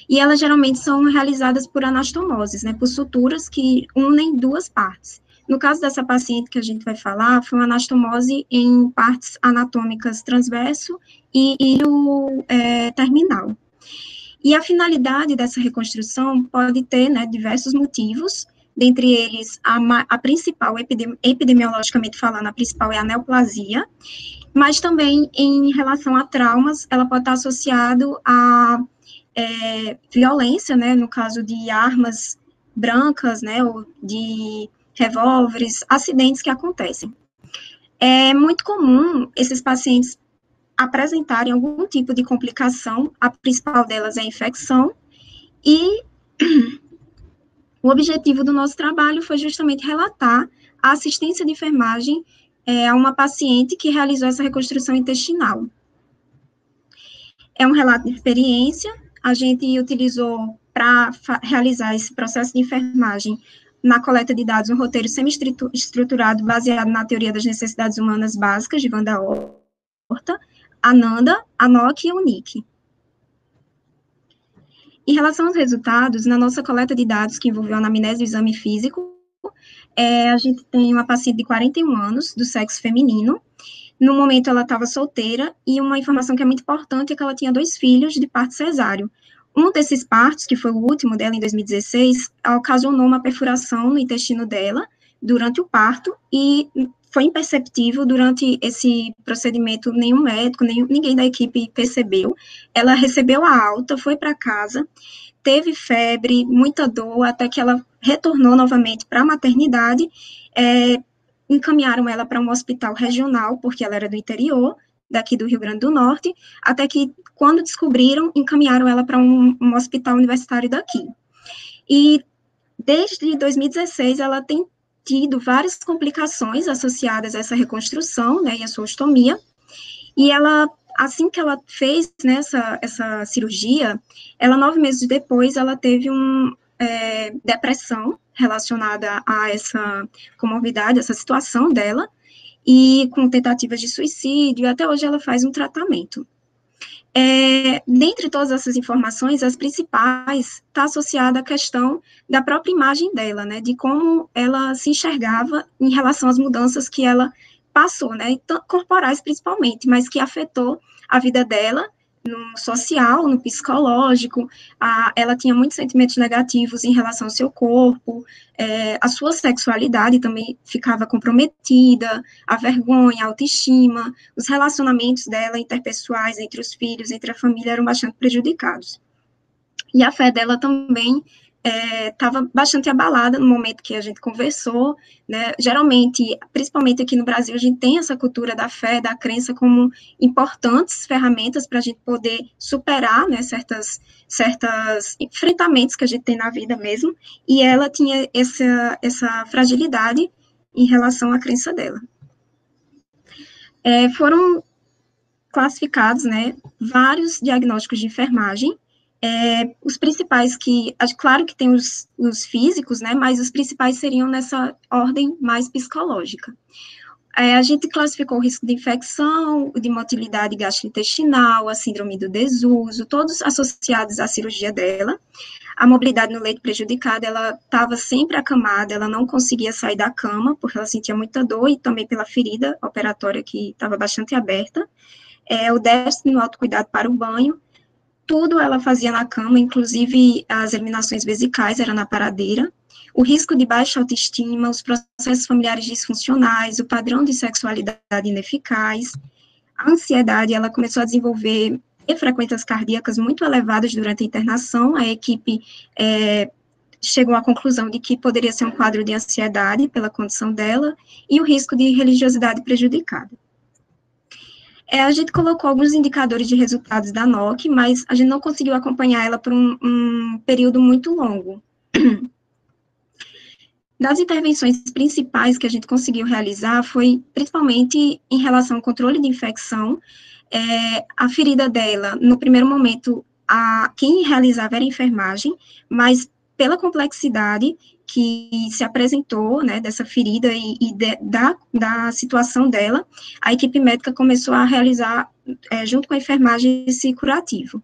E elas geralmente são realizadas por anastomoses, né, por suturas que unem duas partes. No caso dessa paciente que a gente vai falar, foi uma anastomose em partes anatômicas transverso e ilho terminal. E a finalidade dessa reconstrução pode ter, né, diversos motivos, dentre eles, a principal, epidemiologicamente falando, a principal é a neoplasia, mas também em relação a traumas, ela pode estar associado a violência, né, no caso de armas brancas, né, ou de revólveres, acidentes que acontecem. É muito comum esses pacientes apresentarem algum tipo de complicação, a principal delas é a infecção, e o objetivo do nosso trabalho foi justamente relatar a assistência de enfermagem a uma paciente que realizou essa reconstrução intestinal. É um relato de experiência, a gente utilizou para realizar esse processo de enfermagem na coleta de dados um roteiro semi-estruturado baseado na teoria das necessidades humanas básicas de Wanda Horta, Ananda, Anok e Unique. Em relação aos resultados, na nossa coleta de dados que envolveu a anamnese e o exame físico, a gente tem uma paciente de 41 anos, do sexo feminino. No momento, ela estava solteira, e uma informação que é muito importante é que ela tinha 2 filhos de parto cesáreo. Um desses partos, que foi o último dela, em 2016, ocasionou uma perfuração no intestino dela durante o parto, e foi imperceptível durante esse procedimento, nenhum médico, ninguém da equipe percebeu. Ela recebeu a alta, foi para casa, teve febre, muita dor, até que ela retornou novamente para a maternidade, encaminharam ela para um hospital regional, porque ela era do interior, daqui do Rio Grande do Norte, até que, quando descobriram, encaminharam ela para um hospital universitário daqui. E, desde 2016, ela tem tido várias complicações associadas a essa reconstrução, né, e a sua ostomia, e ela, assim que ela fez, né, essa cirurgia, 9 meses depois, ela teve depressão relacionada a essa comorbidade, essa situação dela, e com tentativas de suicídio, até hoje ela faz um tratamento. Dentre todas essas informações, as principais está associada à questão da própria imagem dela, né, de como ela se enxergava em relação às mudanças que ela passou, né, corporais principalmente, mas que afetou a vida dela, no social, no psicológico. Ela tinha muitos sentimentos negativos em relação ao seu corpo, a sua sexualidade também ficava comprometida, a vergonha, a autoestima, os relacionamentos dela interpessoais entre os filhos, entre a família, eram bastante prejudicados. E a fé dela também estava bastante abalada no momento que a gente conversou, né? Geralmente, principalmente aqui no Brasil, a gente tem essa cultura da fé, da crença como importantes ferramentas para a gente poder superar, né, certos enfrentamentos que a gente tem na vida mesmo, e ela tinha essa fragilidade em relação à crença dela. Foram classificados, né, vários diagnósticos de enfermagem. Os principais claro que tem os físicos, né, mas os principais seriam nessa ordem mais psicológica. A gente classificou o risco de infecção, de motilidade gastrointestinal, a síndrome do desuso, todos associados à cirurgia dela. A mobilidade no leito prejudicada, ela estava sempre acamada, ela não conseguia sair da cama, porque ela sentia muita dor, e também pela ferida operatória que estava bastante aberta. O déficit no autocuidado para o banho, tudo ela fazia na cama, inclusive as eliminações vesicais, era na paradeira. O risco de baixa autoestima, os processos familiares disfuncionais, o padrão de sexualidade ineficaz, a ansiedade, ela começou a desenvolver frequências cardíacas muito elevadas durante a internação. A equipe chegou à conclusão de que poderia ser um quadro de ansiedade pela condição dela, e o risco de religiosidade prejudicada. A gente colocou alguns indicadores de resultados da NOC, mas a gente não conseguiu acompanhar ela por um período muito longo. Das intervenções principais que a gente conseguiu realizar foi principalmente em relação ao controle de infecção. A ferida dela, no primeiro momento, quem realizava era a enfermagem, mas pela complexidade que se apresentou, né, dessa ferida da situação dela, a equipe médica começou a realizar, junto com a enfermagem, esse curativo.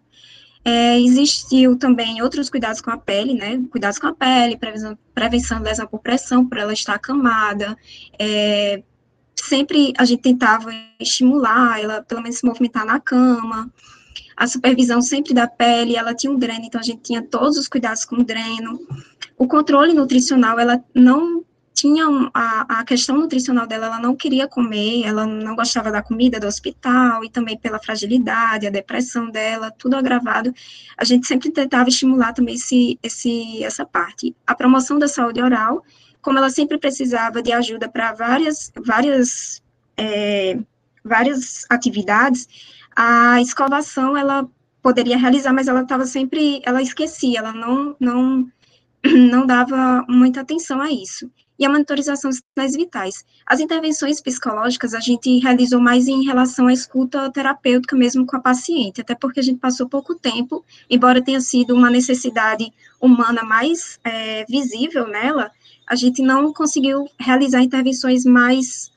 Existiu também outros cuidados com a pele, né, cuidados com a pele, prevenção de lesão por pressão, por ela estar acamada, sempre a gente tentava estimular ela, pelo menos se movimentar na cama, a supervisão sempre da pele, ela tinha um dreno, então a gente tinha todos os cuidados com o dreno. O controle nutricional, ela não tinha, a questão nutricional dela, ela não queria comer, ela não gostava da comida do hospital, e também pela fragilidade, a depressão dela, tudo agravado, a gente sempre tentava estimular também essa parte. A promoção da saúde oral, como ela sempre precisava de ajuda para várias atividades, a escovação, ela poderia realizar, mas ela estava sempre, ela esquecia, ela não dava muita atenção a isso. E a monitorização dos sinais vitais. As intervenções psicológicas, a gente realizou mais em relação à escuta terapêutica mesmo com a paciente, até porque a gente passou pouco tempo, embora tenha sido uma necessidade humana mais visível nela, a gente não conseguiu realizar intervenções mais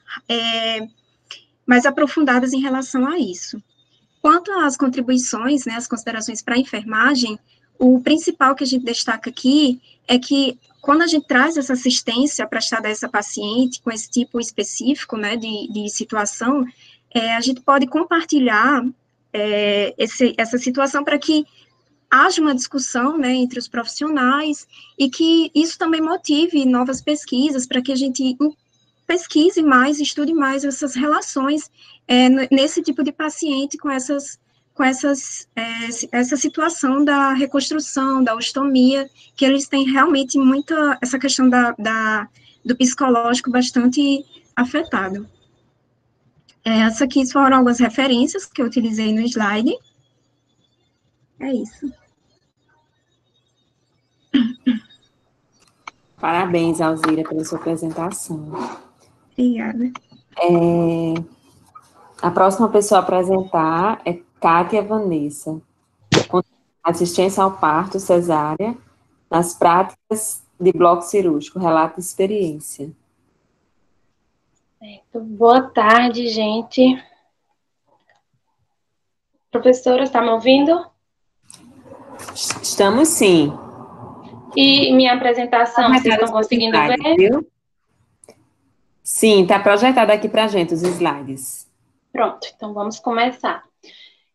aprofundadas em relação a isso. Quanto às contribuições, né, as considerações para a enfermagem, o principal que a gente destaca aqui é que quando a gente traz essa assistência prestada a essa paciente com esse tipo específico, né, de situação, a gente pode compartilhar essa situação para que haja uma discussão, né, entre os profissionais e que isso também motive novas pesquisas para que a gente pesquise mais, estude mais essas relações nesse tipo de paciente com essa situação da reconstrução, da ostomia, que eles têm realmente essa questão do psicológico bastante afetado. Essas aqui foram algumas referências que eu utilizei no slide. É isso. Parabéns, Alzira, pela sua apresentação. Obrigada. A próxima pessoa a apresentar é Kátia Vanessa, assistência ao parto cesárea nas práticas de bloco cirúrgico, relato de experiência. Boa tarde, gente. Professora, está me ouvindo? Estamos sim. E minha apresentação, vocês estão conseguindo ver? Viu? Sim, está projetado aqui para a gente os slides. Pronto, então vamos começar.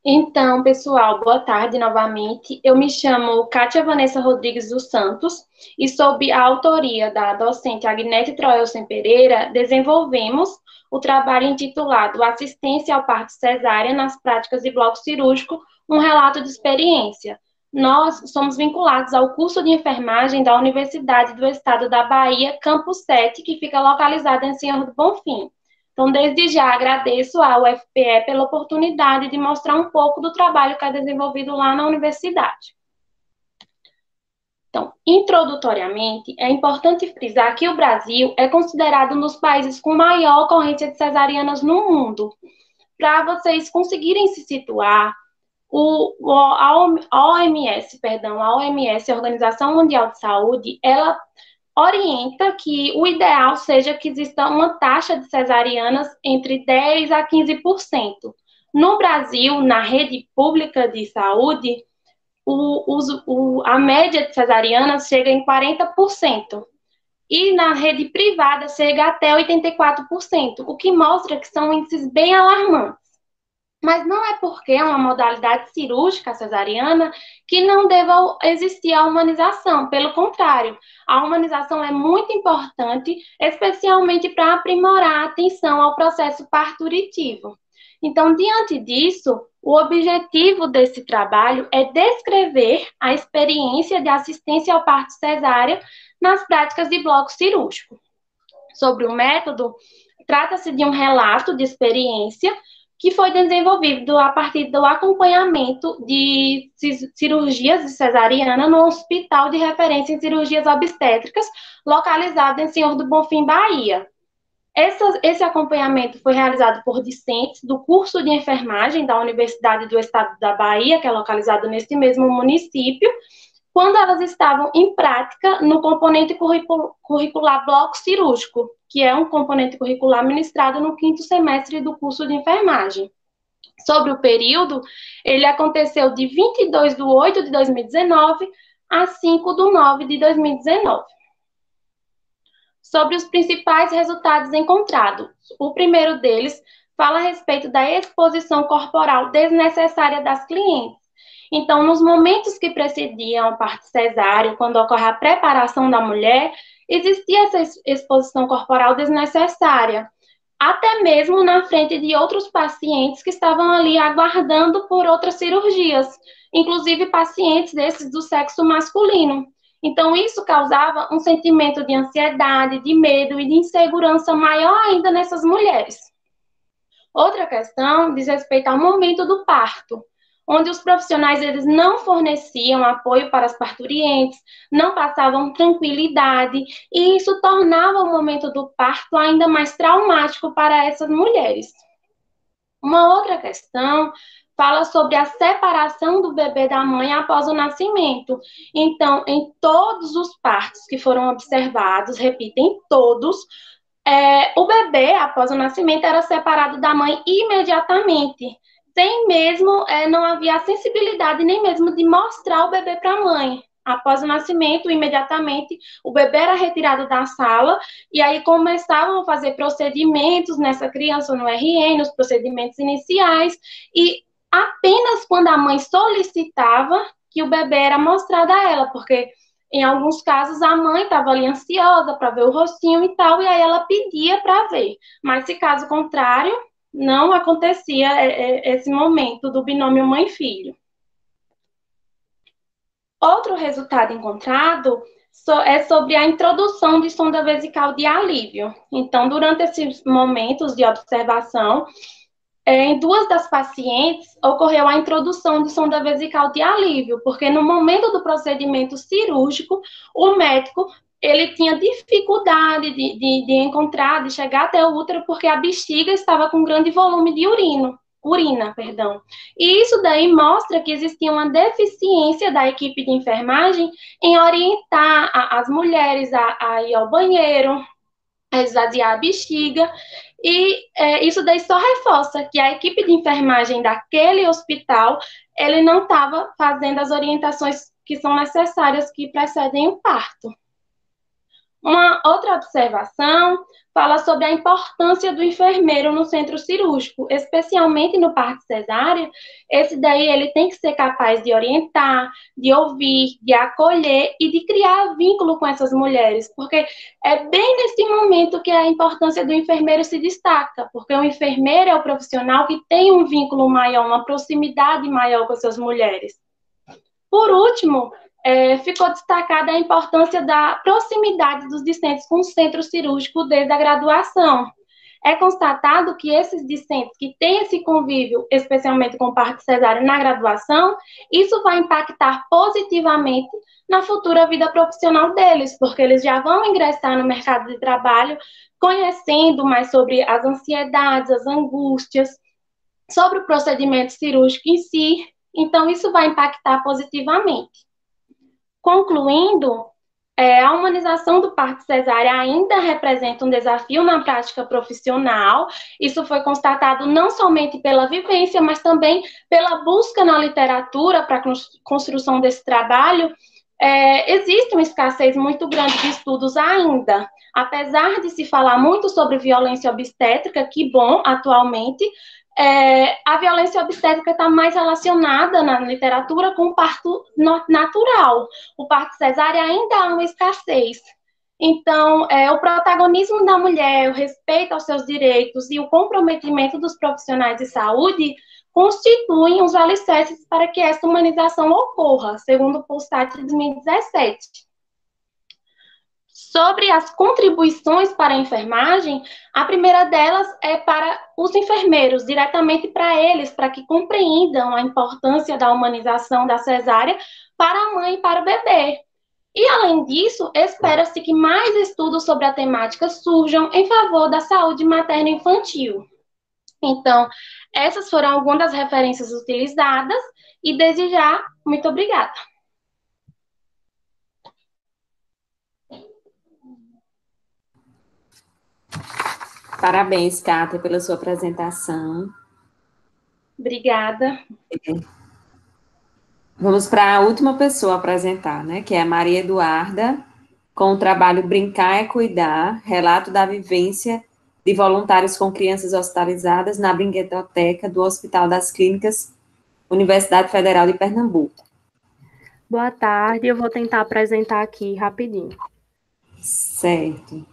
Então, pessoal, boa tarde novamente. Eu me chamo Kátia Vanessa Rodrigues dos Santos e, sob a autoria da docente Agnete Troelsen Pereira, desenvolvemos o trabalho intitulado Assistência ao Parto Cesárea nas Práticas de Bloco Cirúrgico, um relato de experiência. Nós somos vinculados ao curso de enfermagem da Universidade do Estado da Bahia, Campus 7, que fica localizado em Senhor do Bonfim. Então, desde já, agradeço à UFPE pela oportunidade de mostrar um pouco do trabalho que é desenvolvido lá na universidade. Então, introdutoriamente, é importante frisar que o Brasil é considerado um dos países com maior ocorrência de cesarianas no mundo. Para vocês conseguirem se situar, a OMS, a Organização Mundial de Saúde, ela orienta que o ideal seja que exista uma taxa de cesarianas entre 10% a 15%. No Brasil, na rede pública de saúde, a média de cesarianas chega em 40%. E na rede privada chega até 84%, o que mostra que são índices bem alarmantes. Mas não é porque é uma modalidade cirúrgica cesariana que não deva existir a humanização. Pelo contrário, a humanização é muito importante, especialmente para aprimorar a atenção ao processo parturitivo. Então, diante disso, o objetivo desse trabalho é descrever a experiência de assistência ao parto cesárea nas práticas de bloco cirúrgico. Sobre o método, trata-se de um relato de experiência que foi desenvolvido a partir do acompanhamento de cirurgias de cesariana no Hospital de Referência em Cirurgias Obstétricas, localizado em Senhor do Bonfim, Bahia. Esse acompanhamento foi realizado por discentes do curso de enfermagem da Universidade do Estado da Bahia, que é localizado nesse mesmo município, quando elas estavam em prática no componente curricular bloco cirúrgico, que é um componente curricular ministrado no 5º semestre do curso de enfermagem. Sobre o período, ele aconteceu de 22/8 de 2019 a 5/9 de 2019. Sobre os principais resultados encontrados. O primeiro deles fala a respeito da exposição corporal desnecessária das clientes. Então, nos momentos que precediam o parto cesáreo, quando ocorre a preparação da mulher, existia essa exposição corporal desnecessária, até mesmo na frente de outros pacientes que estavam ali aguardando por outras cirurgias, inclusive pacientes desses do sexo masculino. Então, isso causava um sentimento de ansiedade, de medo e de insegurança maior ainda nessas mulheres. Outra questão diz respeito ao momento do parto, onde os profissionais eles não forneciam apoio para as parturientes, não passavam tranquilidade, e isso tornava o momento do parto ainda mais traumático para essas mulheres. Uma outra questão fala sobre a separação do bebê da mãe após o nascimento. Então, em todos os partos que foram observados, repito, em todos, o bebê, após o nascimento, era separado da mãe imediatamente, sem mesmo, não havia a sensibilidade nem mesmo de mostrar o bebê para a mãe. Após o nascimento, imediatamente, o bebê era retirado da sala e aí começavam a fazer procedimentos nessa criança no RN, nos procedimentos iniciais, e apenas quando a mãe solicitava que o bebê era mostrado a ela, porque em alguns casos a mãe estava ali ansiosa para ver o rostinho e tal, e aí ela pedia para ver. Mas se caso contrário, não acontecia esse momento do binômio mãe-filho. Outro resultado encontrado é sobre a introdução de sonda vesical de alívio. Então, durante esses momentos de observação, em 2 das pacientes ocorreu a introdução de sonda vesical de alívio, porque no momento do procedimento cirúrgico, o médico ele tinha dificuldade de encontrar, de chegar até o útero, porque a bexiga estava com grande volume de urina. E isso daí mostra que existia uma deficiência da equipe de enfermagem em orientar as mulheres a ir ao banheiro, a esvaziar a bexiga, e isso daí só reforça que a equipe de enfermagem daquele hospital, ele não estava fazendo as orientações que são necessárias que precedem o parto. Uma outra observação fala sobre a importância do enfermeiro no centro cirúrgico, especialmente no parto cesáreo. Esse daí ele tem que ser capaz de orientar, de ouvir, de acolher e de criar vínculo com essas mulheres, porque é bem nesse momento que a importância do enfermeiro se destaca, porque o enfermeiro é o profissional que tem um vínculo maior, uma proximidade maior com essas mulheres. Por último, ficou destacada a importância da proximidade dos discentes com o centro cirúrgico desde a graduação. É constatado que esses discentes que têm esse convívio, especialmente com parto cesáreo na graduação, isso vai impactar positivamente na futura vida profissional deles, porque eles já vão ingressar no mercado de trabalho conhecendo mais sobre as ansiedades, as angústias, sobre o procedimento cirúrgico em si. Então, isso vai impactar positivamente. Concluindo, a humanização do parto cesáreo ainda representa um desafio na prática profissional. Isso foi constatado não somente pela vivência, mas também pela busca na literatura para a construção desse trabalho. Existe uma escassez muito grande de estudos ainda. Apesar de se falar muito sobre violência obstétrica, que bom, atualmente, a violência obstétrica está mais relacionada na literatura com o parto natural. O parto cesáreo ainda há uma escassez. Então, o protagonismo da mulher, o respeito aos seus direitos e o comprometimento dos profissionais de saúde constituem os alicerces para que essa humanização ocorra, segundo o POSTAT de 2017. Sobre as contribuições para a enfermagem, a primeira delas é para os enfermeiros, diretamente para eles, para que compreendam a importância da humanização da cesárea para a mãe e para o bebê. E, além disso, espera-se que mais estudos sobre a temática surjam em favor da saúde materno-infantil. Então, essas foram algumas das referências utilizadas e, desde já, muito obrigada. Parabéns, Kátia, pela sua apresentação. Obrigada. Vamos para a última pessoa a apresentar, né, que é a Maria Eduarda, com o trabalho Brincar é Cuidar, relato da vivência de voluntários com crianças hospitalizadas na brinquedoteca do Hospital das Clínicas, Universidade Federal de Pernambuco. Boa tarde, eu vou tentar apresentar aqui rapidinho. Certo.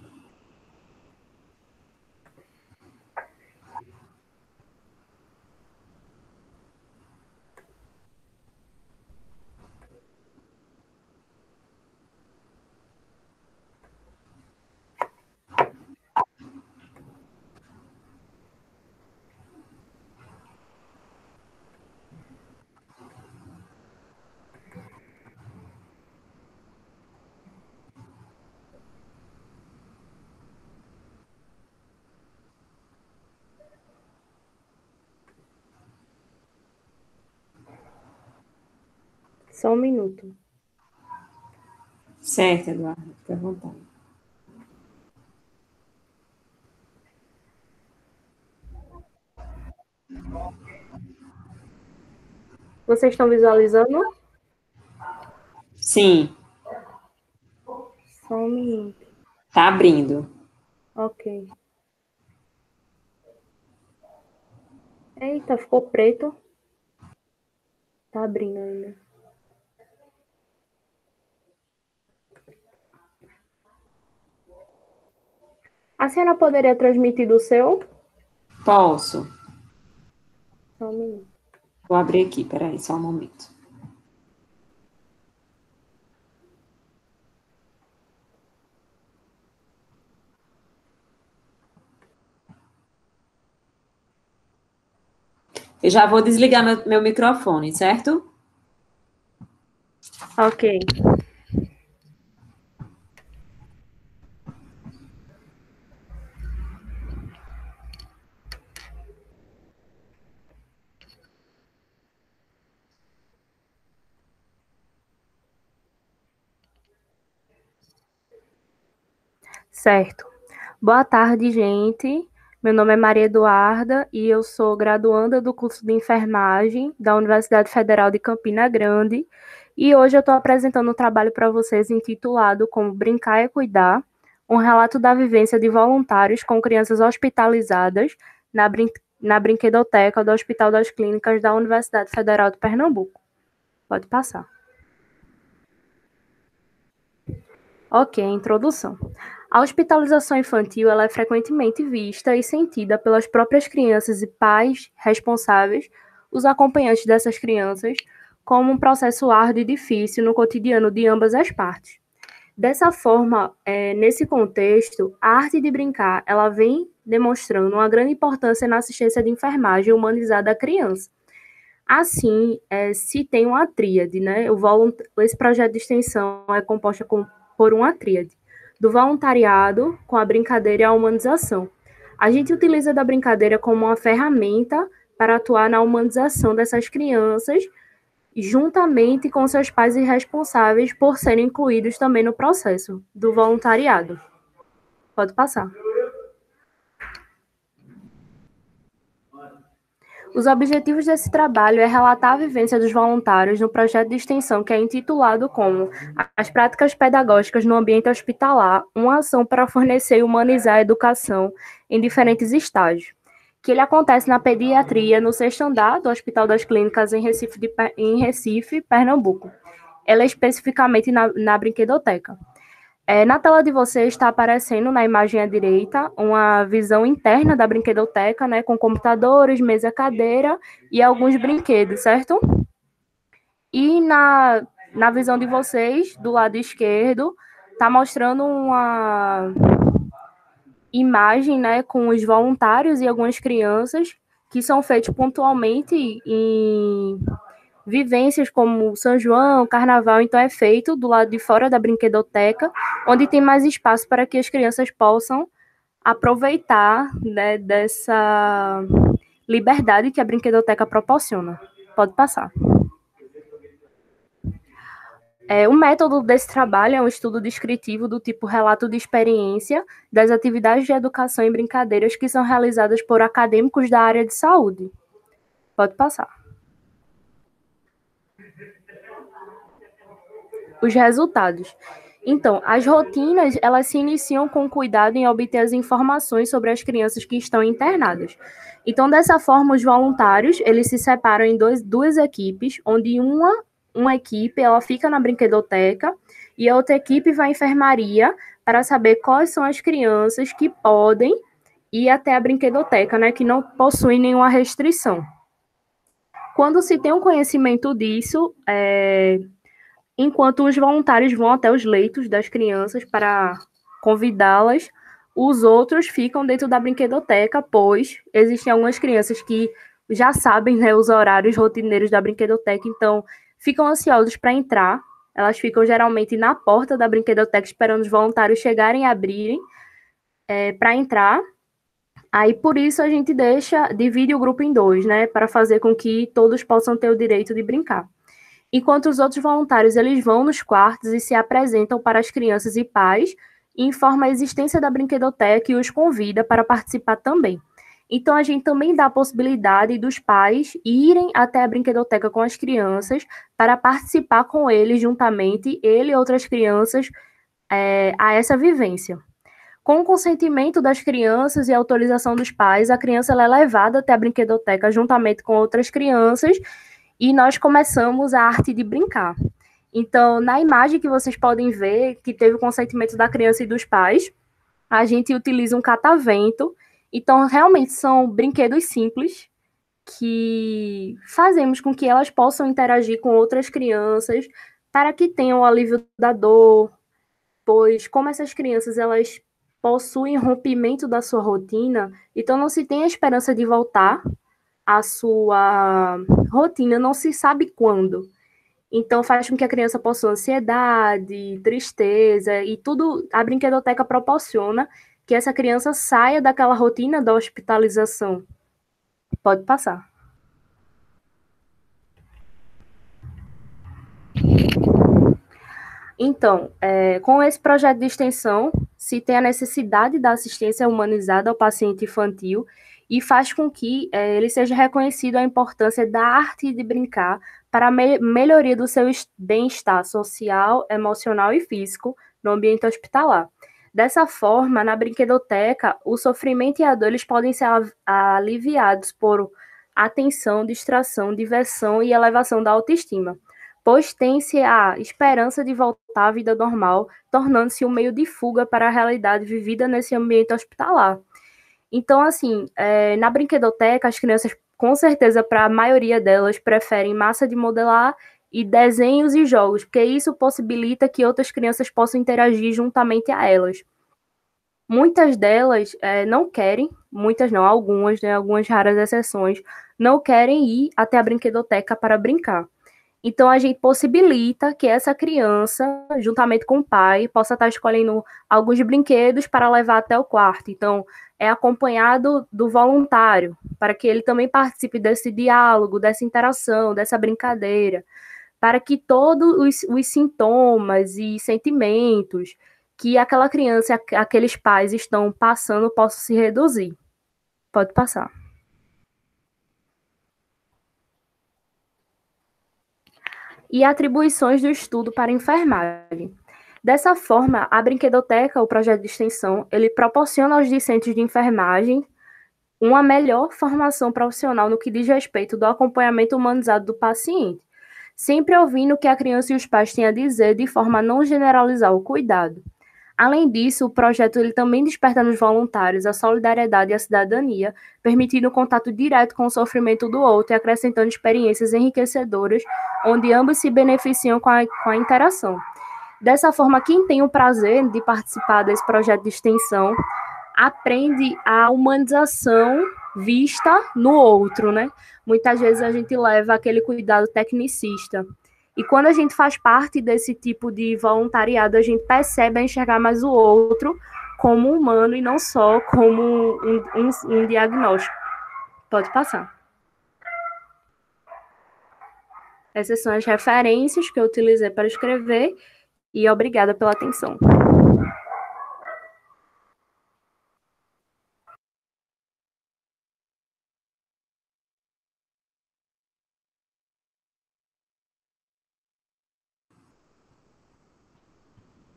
Só um minuto. Certo, Eduardo, fique à vontade. Vocês estão visualizando? Sim. Só um minuto. Tá abrindo. Ok. Eita, ficou preto. Tá abrindo ainda. A senhora poderia transmitir do seu? Posso. Só um minuto. Vou abrir aqui, peraí, só um momento. Eu já vou desligar meu microfone, certo? Ok. Certo. Boa tarde, gente. Meu nome é Maria Eduarda e eu sou graduanda do curso de enfermagem da Universidade Federal de Campina Grande. E hoje eu estou apresentando um trabalho para vocês intitulado como Brincar é Cuidar, um relato da vivência de voluntários com crianças hospitalizadas na brinquedoteca do Hospital das Clínicas da Universidade Federal de Pernambuco. Pode passar. Ok, introdução. A hospitalização infantil ela é frequentemente vista e sentida pelas próprias crianças e pais responsáveis, os acompanhantes dessas crianças, como um processo árduo e difícil no cotidiano de ambas as partes. Dessa forma, nesse contexto, a arte de brincar ela vem demonstrando uma grande importância na assistência de enfermagem humanizada à criança. Assim, se tem uma tríade, né? Esse projeto de extensão é composto por uma tríade, do voluntariado, com a brincadeira e a humanização. A gente utiliza da brincadeira como uma ferramenta para atuar na humanização dessas crianças, juntamente com seus pais e responsáveis por serem incluídos também no processo do voluntariado. Pode passar. Os objetivos desse trabalho é relatar a vivência dos voluntários no projeto de extensão que é intitulado como As Práticas Pedagógicas no Ambiente Hospitalar, uma ação para fornecer e humanizar a educação em diferentes estágios, que ele acontece na pediatria, no 6º andar do Hospital das Clínicas em Recife, Pernambuco. Ela é especificamente na brinquedoteca. Na tela de vocês está aparecendo, na imagem à direita, uma visão interna da brinquedoteca, né, com computadores, mesa, cadeira e alguns brinquedos, certo? E na visão de vocês, do lado esquerdo, está mostrando uma imagem, né, com os voluntários e algumas crianças que são feitos pontualmente em vivências como São João, Carnaval, então é feito do lado de fora da brinquedoteca, onde tem mais espaço para que as crianças possam aproveitar, né, dessa liberdade que a brinquedoteca proporciona. Pode passar. O método desse trabalho é um estudo descritivo do tipo relato de experiência das atividades de educação e brincadeiras que são realizadas por acadêmicos da área de saúde. Pode passar. Os resultados. Então, as rotinas, elas se iniciam com cuidado em obter as informações sobre as crianças que estão internadas. Então, dessa forma, os voluntários, eles se separam em duas equipes, onde uma equipe, ela fica na brinquedoteca e a outra equipe vai à enfermaria para saber quais são as crianças que podem ir até a brinquedoteca, né, que não possuem nenhuma restrição. Quando se tem um conhecimento disso, enquanto os voluntários vão até os leitos das crianças para convidá-las, os outros ficam dentro da brinquedoteca, pois existem algumas crianças que já sabem, né, os horários rotineiros da brinquedoteca, então ficam ansiosos para entrar. Elas ficam geralmente na porta da brinquedoteca esperando os voluntários chegarem e abrirem para entrar. Aí, por isso, a gente divide o grupo em dois, né, para fazer com que todos possam ter o direito de brincar. Enquanto os outros voluntários, eles vão nos quartos e se apresentam para as crianças e pais, e informam a existência da brinquedoteca e os convida para participar também. Então, a gente também dá a possibilidade dos pais irem até a brinquedoteca com as crianças para participar com eles juntamente, ele e outras crianças, a essa vivência. Com o consentimento das crianças e a autorização dos pais, a criança ela é levada até a brinquedoteca juntamente com outras crianças e nós começamos a arte de brincar. Então, na imagem que vocês podem ver, que teve o consentimento da criança e dos pais, a gente utiliza um catavento. Então, realmente, são brinquedos simples que fazemos com que elas possam interagir com outras crianças para que tenham o alívio da dor, pois como essas crianças, elas possuem rompimento da sua rotina, então não se tem a esperança de voltar à sua rotina, não se sabe quando. Então, faz com que a criança possua ansiedade, tristeza, e tudo a brinquedoteca proporciona que essa criança saia daquela rotina da hospitalização. Pode passar. Então, com esse projeto de extensão, se tem a necessidade da assistência humanizada ao paciente infantil e faz com que ele seja reconhecido a importância da arte de brincar para a melhoria do seu bem-estar social, emocional e físico no ambiente hospitalar. Dessa forma, na brinquedoteca, o sofrimento e a dor eles podem ser aliviados por atenção, distração, diversão e elevação da autoestima, pois tem-se a esperança de voltar à vida normal, tornando-se um meio de fuga para a realidade vivida nesse ambiente hospitalar. Então, assim, na brinquedoteca, as crianças, com certeza, para a maioria delas, preferem massa de modelar e desenhos e jogos, porque isso possibilita que outras crianças possam interagir juntamente a elas. Muitas delas não querem, muitas não, algumas, né, algumas raras exceções, não querem ir até a brinquedoteca para brincar. Então, a gente possibilita que essa criança, juntamente com o pai, possa estar escolhendo alguns brinquedos para levar até o quarto. Então, é acompanhado do voluntário, para que ele também participe desse diálogo, dessa interação, dessa brincadeira, para que todos os sintomas e sentimentos que aquela criança e aqueles pais estão passando possam se reduzir. Pode passar. E atribuições do estudo para a enfermagem. Dessa forma, a brinquedoteca, o projeto de extensão, ele proporciona aos discentes de enfermagem uma melhor formação profissional no que diz respeito do acompanhamento humanizado do paciente, sempre ouvindo o que a criança e os pais têm a dizer de forma a não generalizar o cuidado. Além disso, o projeto ele também desperta nos voluntários a solidariedade e a cidadania, permitindo o contato direto com o sofrimento do outro e acrescentando experiências enriquecedoras, onde ambos se beneficiam com a interação. Dessa forma, quem tem o prazer de participar desse projeto de extensão aprende a humanização vista no outro, né? Muitas vezes a gente leva aquele cuidado tecnicista. E quando a gente faz parte desse tipo de voluntariado, a gente percebe a enxergar mais o outro como humano e não só como um diagnóstico. Pode passar. Essas são as referências que eu utilizei para escrever e obrigada pela atenção.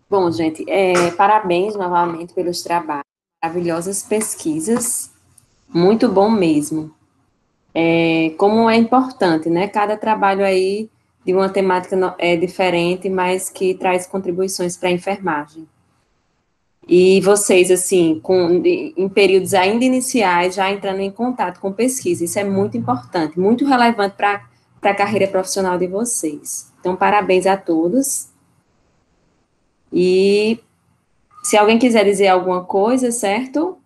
Bom, gente, parabéns novamente pelos trabalhos, maravilhosas pesquisas, muito bom mesmo. Como é importante, né? Cada trabalho aí de uma temática diferente, mas que traz contribuições para a enfermagem. E vocês, assim, em períodos ainda iniciais, já entrando em contato com pesquisa, isso é muito importante, muito relevante para a carreira profissional de vocês. Então, parabéns a todos. E se alguém quiser dizer alguma coisa, certo?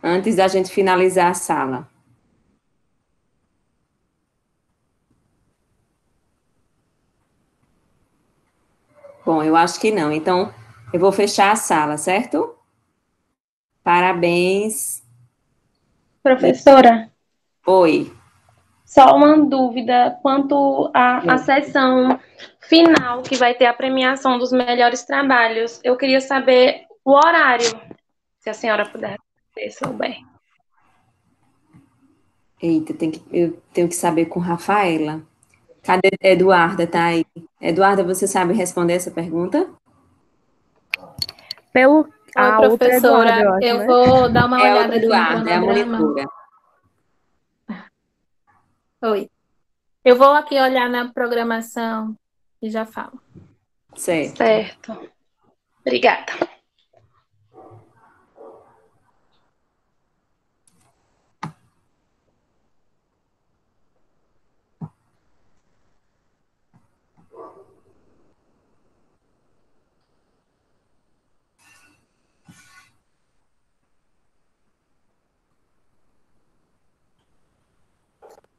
Antes da gente finalizar a sala. Bom, eu acho que não. Então, eu vou fechar a sala, certo? Parabéns. Professora. Oi. Só uma dúvida quanto à sessão final, que vai ter a premiação dos melhores trabalhos. Eu queria saber o horário, se a senhora puder souber. Eita, eu tenho que saber com Rafaela. Cadê Eduarda? Tá aí. Eduarda, você sabe responder essa pergunta? Oi, professora, Eduarda, eu vou dar uma olhada outra Eduarda, aqui no cronograma. Oi. Eu vou aqui olhar na programação e já falo. Certo. Obrigada.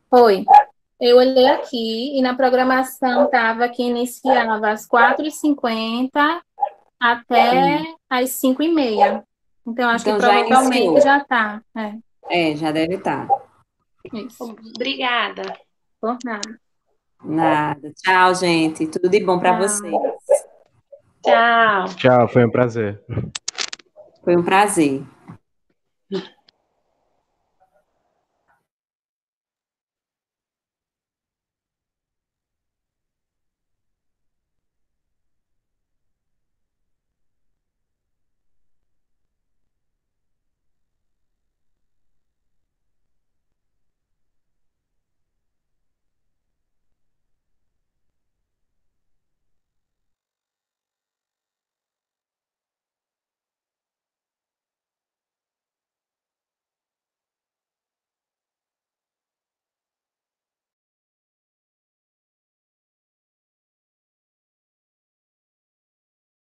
Oi. Eu olhei aqui e na programação estava que iniciava às 4h50 até às 5h30. Então, acho que provavelmente já está. Já deve estar. Isso. Obrigada. Por nada. Nada. Tchau, gente. Tudo de bom para vocês. Tchau. Tchau, foi um prazer. Foi um prazer.